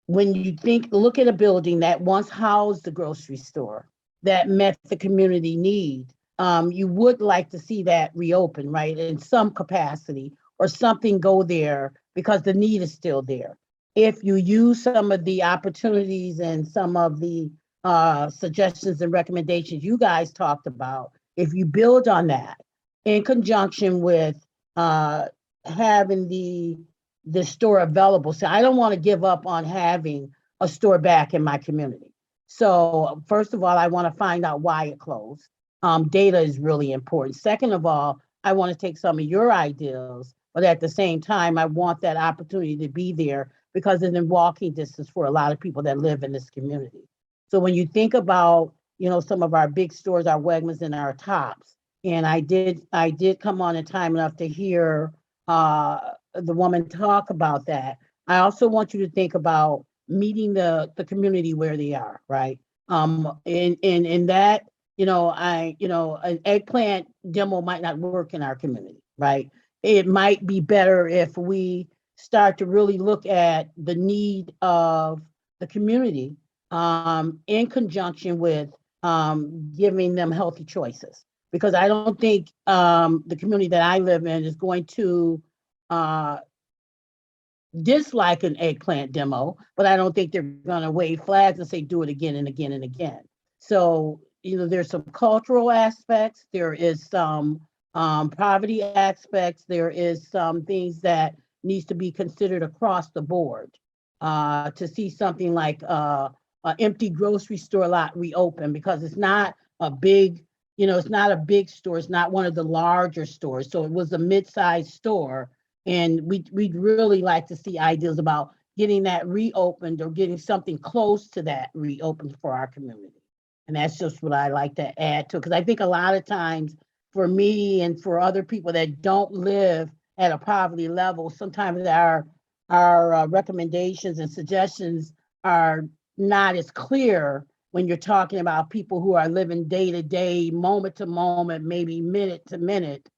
when you look at a building that once housed the grocery store that met the community need, you would like to see that reopen, right, in some capacity or something go there because the need is still there. If you use some of the opportunities and some of the suggestions and recommendations you guys talked about, if you build on that in conjunction with having the store available. So I don't want to give up on having a store back in my community. So first of all, I want to find out why it closed. Data is really important. Second of all, I want to take some of your ideas, but at the same time, I want that opportunity to be there because it's in walking distance for a lot of people that live in this community. So when you think about, some of our big stores, our Wegmans and our Tops, and I did come on in time enough to hear the woman talk about that. I also want you to think about meeting the community where they are, right? In that, an eggplant demo might not work in our community, right? It might be better if we start to really look at the need of the community in conjunction with giving them healthy choices. Because I don't think the community that I live in is going to dislike an eggplant demo, but I don't think they're going to wave flags and say, do it again and again and again. So, there's some cultural aspects, there is some poverty aspects, there is some things that needs to be considered across the board to see something like an empty grocery store lot reopen, because it's not a big, it's not a big store, it's not one of the larger stores. So it was a mid-sized store. And we'd really like to see ideas about getting that reopened or getting something close to that reopened for our community. And that's just what I like to add to it. Because I think a lot of times for me and for other people that don't live at a poverty level, sometimes our recommendations and suggestions are not as clear when you're talking about people who are living day to day, moment to moment, maybe minute to minute,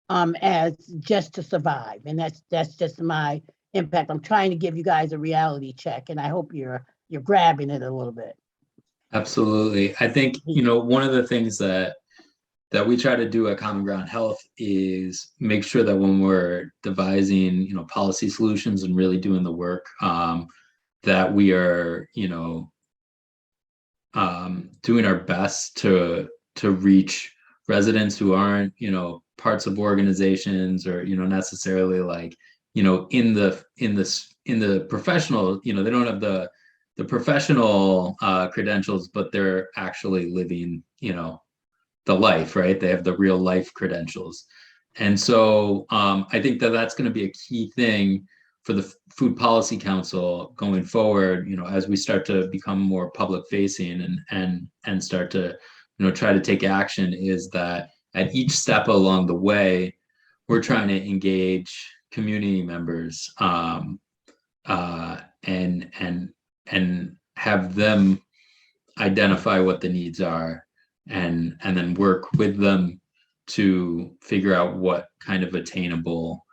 as just to survive. And that's just my impact. I'm trying to give you guys a reality check, and I hope you're grabbing it a little bit. Absolutely. I think, one of the things that we try to do at Common Ground Health is make sure that when we're devising, policy solutions and really doing the work, that we are, doing our best to reach residents who aren't, parts of organizations or, necessarily like, in the professional, they don't have the professional credentials, but they're actually living, the life, right? They have the real life credentials. And so I think that that's going to be a key thing for the Food Policy Council going forward, as we start to become more public facing and start to, try to take action, is that at each step along the way, we're trying to engage community members and have them identify what the needs are and then work with them to figure out what kind of attainable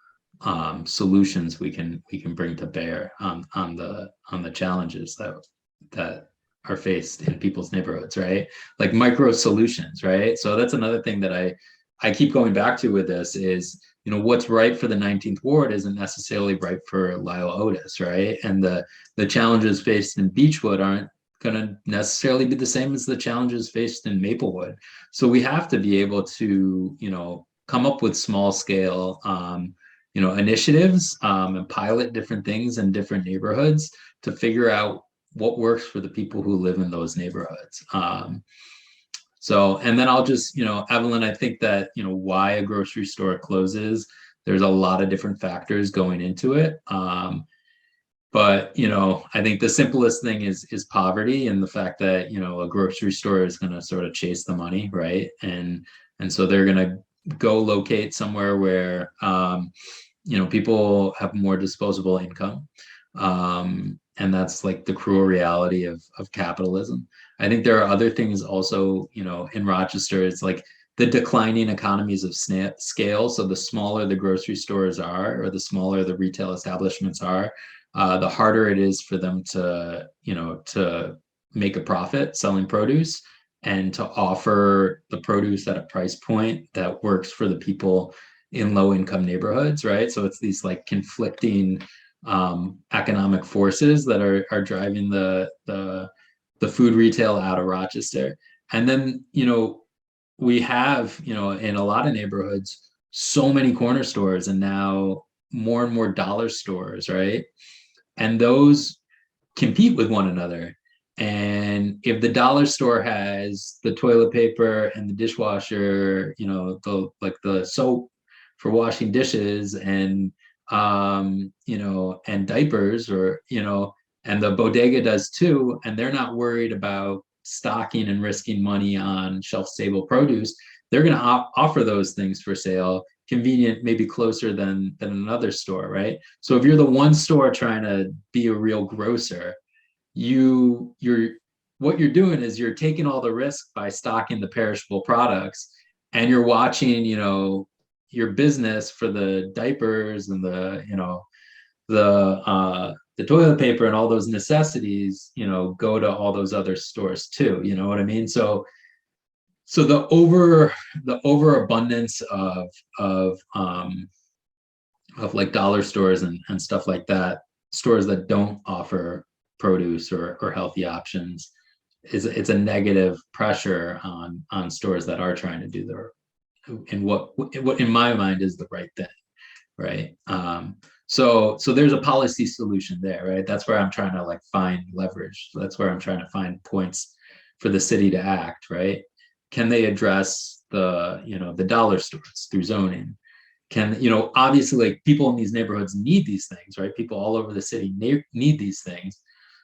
solutions we can bring to bear on the challenges that are faced in people's neighborhoods, right? Like micro solutions, right? So that's another thing that I keep going back to with this is, what's right for the 19th Ward isn't necessarily right for Lyle Otis, right? And the challenges faced in Beechwood aren't going to necessarily be the same as the challenges faced in Maplewood. So we have to be able to, come up with small scale, initiatives and pilot different things in different neighborhoods to figure out what works for the people who live in those neighborhoods. So, and then I'll just, Evelyn, I think that, why a grocery store closes, there's a lot of different factors going into it. But, I think the simplest thing is poverty, and the fact that, a grocery store is going to sort of chase the money, right? And so they're going to go locate somewhere where, people have more disposable income. And that's like the cruel reality of capitalism. I think there are other things also, in Rochester, it's like the declining economies of scale. So the smaller the grocery stores are, or the smaller the retail establishments are, the harder it is for them to, to make a profit selling produce and to offer the produce at a price point that works for the people in low income neighborhoods, right? So it's these like conflicting economic forces that are driving the food retail out of Rochester. And then, we have, in a lot of neighborhoods, so many corner stores and now more and more dollar stores, right? And those compete with one another. And if the dollar store has the toilet paper and the dishwasher, the soap for washing dishes and and diapers, or, and the bodega does too, and they're not worried about stocking and risking money on shelf-stable produce, they're going to offer those things for sale, convenient, maybe closer than another store, right? So if you're the one store trying to be a real grocer, what you're doing is you're taking all the risk by stocking the perishable products, and you're watching, your business for the diapers and the toilet paper and all those necessities, go to all those other stores too. You know what I mean? So the overabundance of like dollar stores and stuff like that, stores that don't offer produce or healthy options, it's a negative pressure on stores that are trying to do what in my mind is the right thing, right? So there's a policy solution there, right? That's where I'm trying to like find leverage. That's where I'm trying to find points for the city to act, right? Can they address the dollar stores through zoning? Can, obviously, like, people in these neighborhoods need these things, right? People all over the city need these things.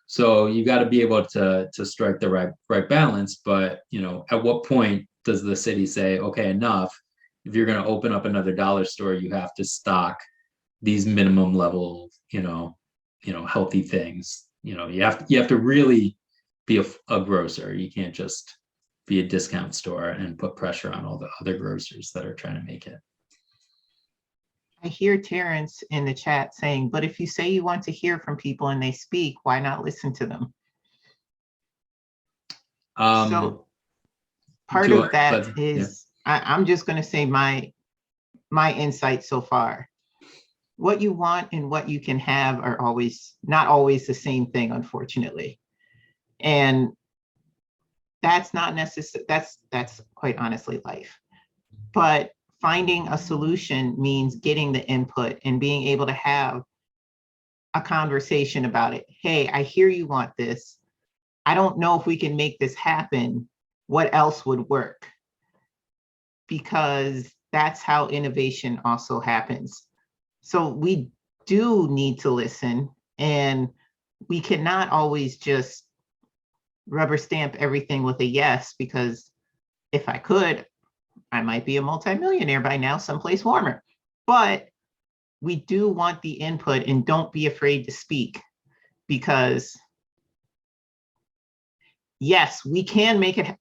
So you got to be able to strike the right balance. But, at what point does the city say, okay, enough? If you're going to open up another dollar store, you have to stock these minimum level, healthy things. You have to really be a grocer. You can't just be a discount store and put pressure on all the other grocers that are trying to make it. I hear Terrence in the chat saying, but if you say you want to hear from people and they speak, why not listen to them? So part of that is, yeah. I'm just going to say my insight so far. What you want and what you can have are not always the same thing, unfortunately. And that's not necessary. That's quite honestly life. But finding a solution means getting the input and being able to have a conversation about it. Hey, I hear you want this. I don't know if we can make this happen. What else would work? Because that's how innovation also happens. So we do need to listen, and we cannot always just rubber stamp everything with a yes, because if I could, I might be a multimillionaire by now, someplace warmer. But we do want the input, and don't be afraid to speak, because yes, we can make it.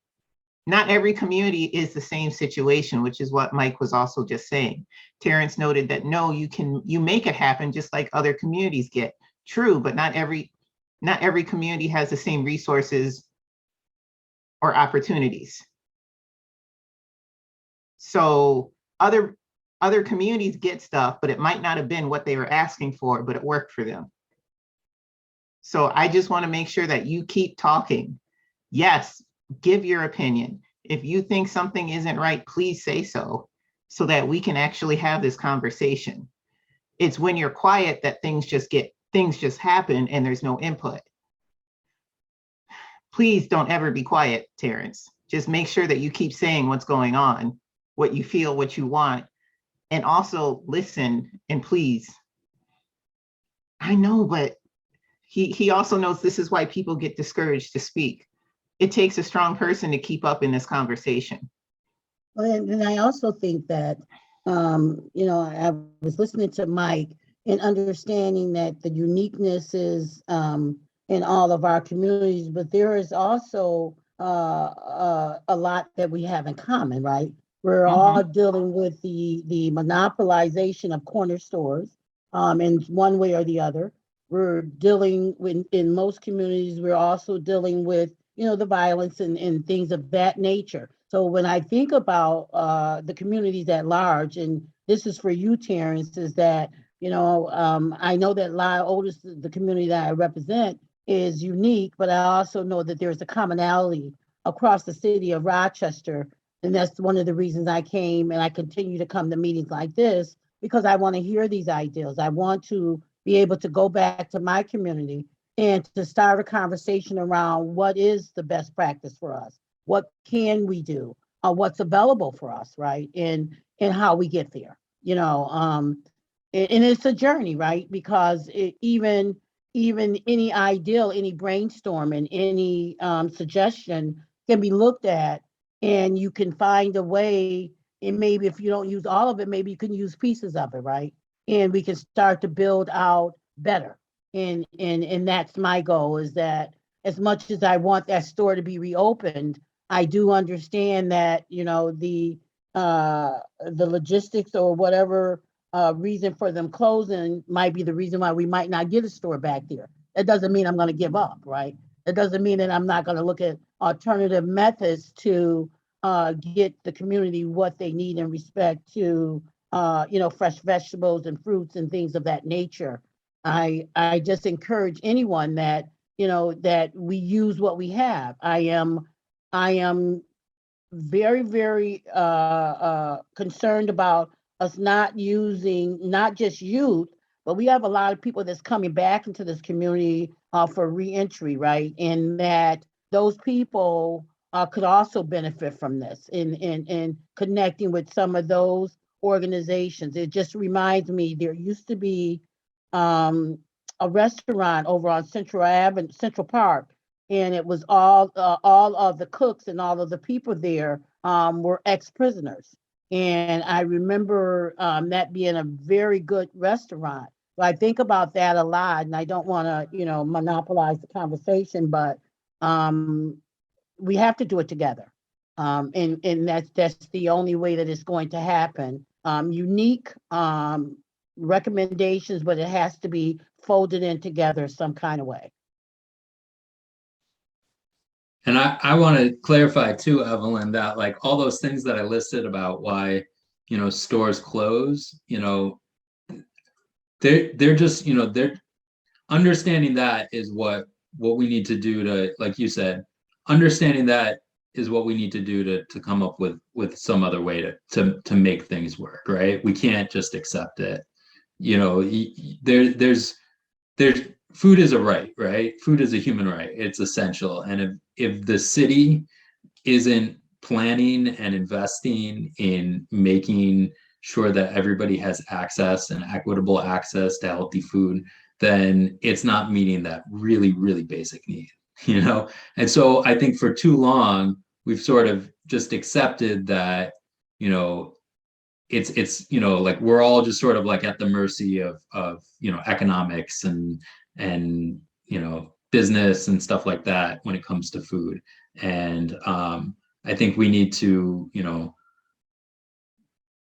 Not every community is the same situation, which is what Mike was also just saying. Terrence noted that no, you make it happen just like other communities get. True, but not every community has the same resources or opportunities. So other communities get stuff, but it might not have been what they were asking for, but it worked for them. So I just want to make sure that you keep talking. Yes, give your opinion. If you think something isn't right, please say so that we can actually have this conversation. It's when you're quiet that things just happen and there's no input. please don't ever be quiet, Terrence. Just make sure that you keep saying what's going on, what you feel, what you want, and also listen and please. I know, but he also knows this is why people get discouraged to speak. It takes a strong person to keep up in this conversation. Well, and I also think that, I was listening to Mike and understanding that the uniqueness is in all of our communities, but there is also a lot that we have in common, right? We're all dealing with the monopolization of corner stores in one way or the other. We're dealing with, in most communities, we're also dealing with, the violence and things of that nature. So when I think about the communities at large, and this is for you, Terrence, is that, I know that Lie Otis, the community that I represent, is unique, but I also know that there's a commonality across the city of Rochester. And that's one of the reasons I came and I continue to come to meetings like this, because I want to hear these ideas. I want to be able to go back to my community and to start a conversation around what is the best practice for us, what can we do, what's available for us, right, and how we get there. And it's a journey, right? Because even any ideal, any brainstorming, any suggestion can be looked at, and you can find a way. And maybe if you don't use all of it, maybe you can use pieces of it, right? And we can start to build out better. And that's my goal, is that as much as I want that store to be reopened, I do understand that, the logistics or whatever reason for them closing might be the reason why we might not get a store back there. That doesn't mean I'm going to give up, right? It doesn't mean that I'm not going to look at alternative methods to get the community what they need in respect to, fresh vegetables and fruits and things of that nature. I just encourage anyone that, that we use what we have. I am very, very concerned about us not using not just youth, but we have a lot of people that's coming back into this community for reentry, right? And that those people could also benefit from this in connecting with some of those organizations. It just reminds me, there used to be a restaurant over on Central Park, and it was all of the cooks and all of the people there were ex-prisoners. And I remember that being a very good restaurant. So I think about that a lot, and I don't want to, monopolize the conversation, but we have to do it together. And that's the only way that it's going to happen. Unique recommendations, but it has to be folded in together some kind of way. And I want to clarify too, Evelyn, that like all those things that I listed about why, stores close, they're just, they're understanding that is what we need to do to, like you said, understanding that is what we need to do to come up with some other way to make things work, right? We can't just accept it. There's food is a right? Food is a human right. It's essential. And if the city isn't planning and investing in making sure that everybody has access and equitable access to healthy food, then it's not meeting that really, really basic need, And so I think for too long, we've sort of just accepted that, it's like we're all just sort of like at the mercy of economics and business and stuff like that when it comes to food. And I think we need to,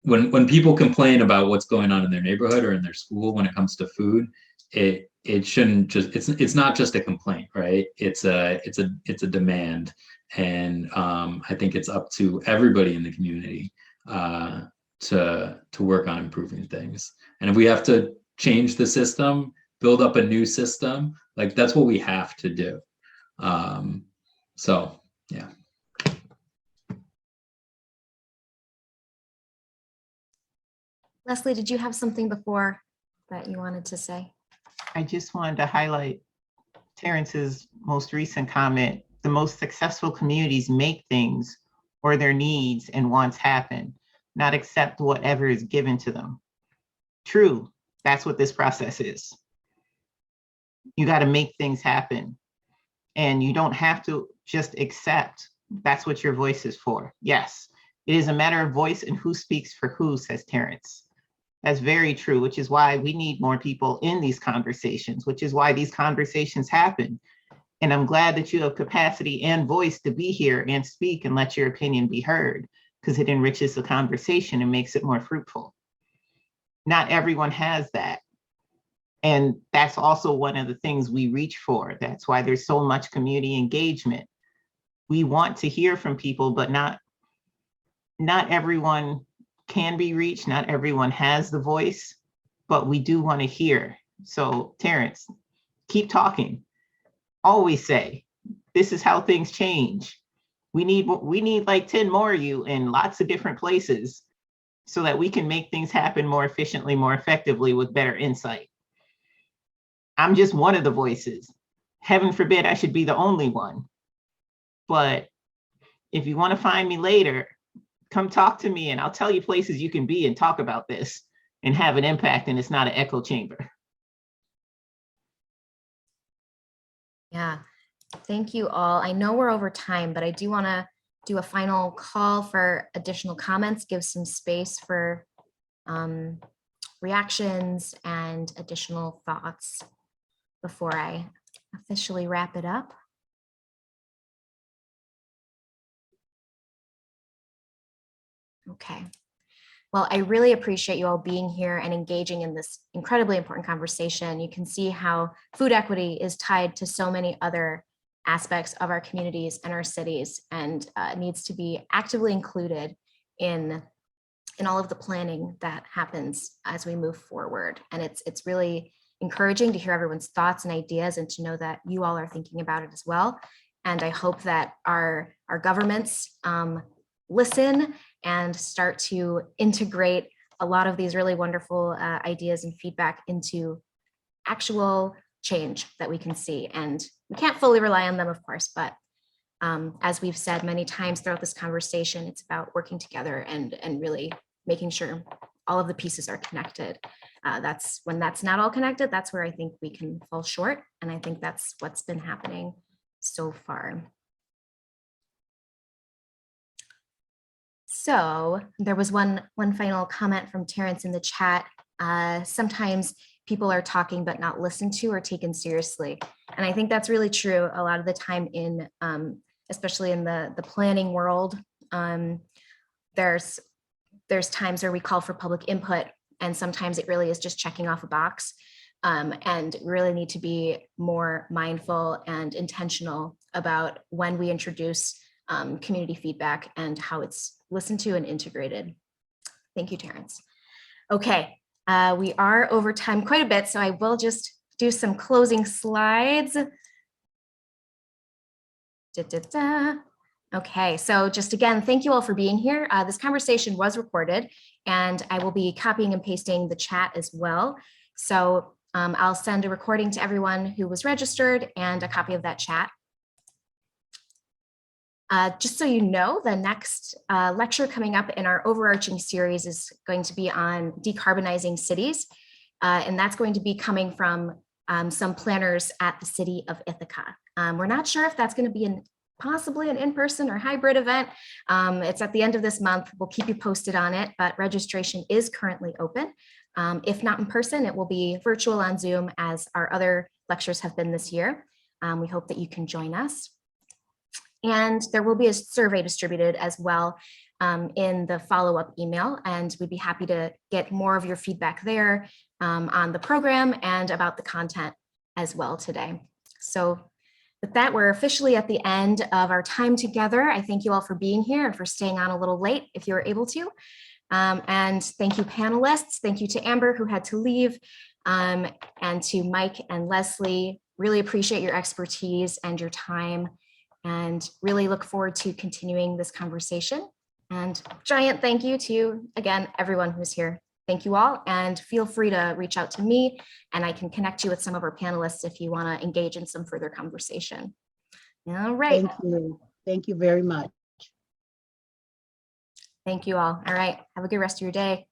when people complain about what's going on in their neighborhood or in their school when it comes to food, it shouldn't just, it's not just a complaint, right? It's a demand. And I think it's up to everybody in the community to work on improving things. And if we have to change the system, build up a new system, like that's what we have to do. So yeah. Leslie, did you have something before that you wanted to say? I just wanted to highlight Terrence's most recent comment. The the most successful communities make things or their needs and wants happen, not accept whatever is given to them. True, that's what this process is. You got to make things happen, and you don't have to just accept. That's what your voice is for. Yes, it is a matter of voice and who speaks for who, says Terrence. That's very true, which is why we need more people in these conversations, which is why these conversations happen. And I'm glad that you have capacity and voice to be here and speak and let your opinion be heard, because it enriches the conversation and makes it more fruitful. Not everyone has that. And that's also one of the things we reach for. That's why there's so much community engagement. We want to hear from people, but not everyone can be reached. Not everyone has the voice, but we do want to hear. So Terrence, keep talking. Always say, this is how things change. We need like 10 more of you in lots of different places so that we can make things happen more efficiently, more effectively, with better insight. I'm just one of the voices. Heaven forbid I should be the only one. But if you want to find me later, come talk to me and I'll tell you places you can be and talk about this and have an impact, and it's not an echo chamber. Yeah, thank you all. I know we're over time, but I do want to do a final call for additional comments, give some space for reactions and additional thoughts before I officially wrap it up. Okay. Well, I really appreciate you all being here and engaging in this incredibly important conversation. You can see how food equity is tied to so many other aspects of our communities and our cities, and needs to be actively included in all of the planning that happens as we move forward. And it's really encouraging to hear everyone's thoughts and ideas and to know that you all are thinking about it as well. And I hope that our governments listen and start to integrate a lot of these really wonderful ideas and feedback into actual change that we can see. And we can't fully rely on them, of course, but as we've said many times throughout this conversation, it's about working together and really making sure all of the pieces are connected. That's when that's not all connected, that's where I think we can fall short. And I think that's what's been happening so far. So there was one final comment from Terrence in the chat. Sometimes people are talking but not listened to or taken seriously. And I think that's really true a lot of the time in, especially in the planning world. There's times where we call for public input, and sometimes it really is just checking off a box. And we really need to be more mindful and intentional about when we introduce community feedback and how it's listened to and integrated. Thank you, Terrence. Okay, we are over time quite a bit, so I will just do some closing slides. Okay, so just again, thank you all for being here. This conversation was recorded, and I will be copying and pasting the chat as well. So I'll send a recording to everyone who was registered and a copy of that chat. Just so you know, the next lecture coming up in our overarching series is going to be on decarbonizing cities. And that's going to be coming from some planners at the city of Ithaca. We're not sure if that's going to be possibly an in-person or hybrid event. It's at the end of this month. We'll keep you posted on it, but registration is currently open. If not in person, it will be virtual on Zoom, as our other lectures have been this year. We hope that you can join us. And there will be a survey distributed as well in the follow-up email, and we'd be happy to get more of your feedback there on the program and about the content as well today. So with that, we're officially at the end of our time together. I thank you all for being here and for staying on a little late if you were able to. And thank you, panelists. Thank you to Amber, who had to leave, and to Mike and Leslie. Really appreciate your expertise and your time, and really look forward to continuing this conversation. And giant thank you to, again, everyone who's here. Thank you all, and feel free to reach out to me, and I can connect you with some of our panelists if you want to engage in some further conversation. All right. Thank you. Thank you very much. Thank you all. All right. Have a good rest of your day.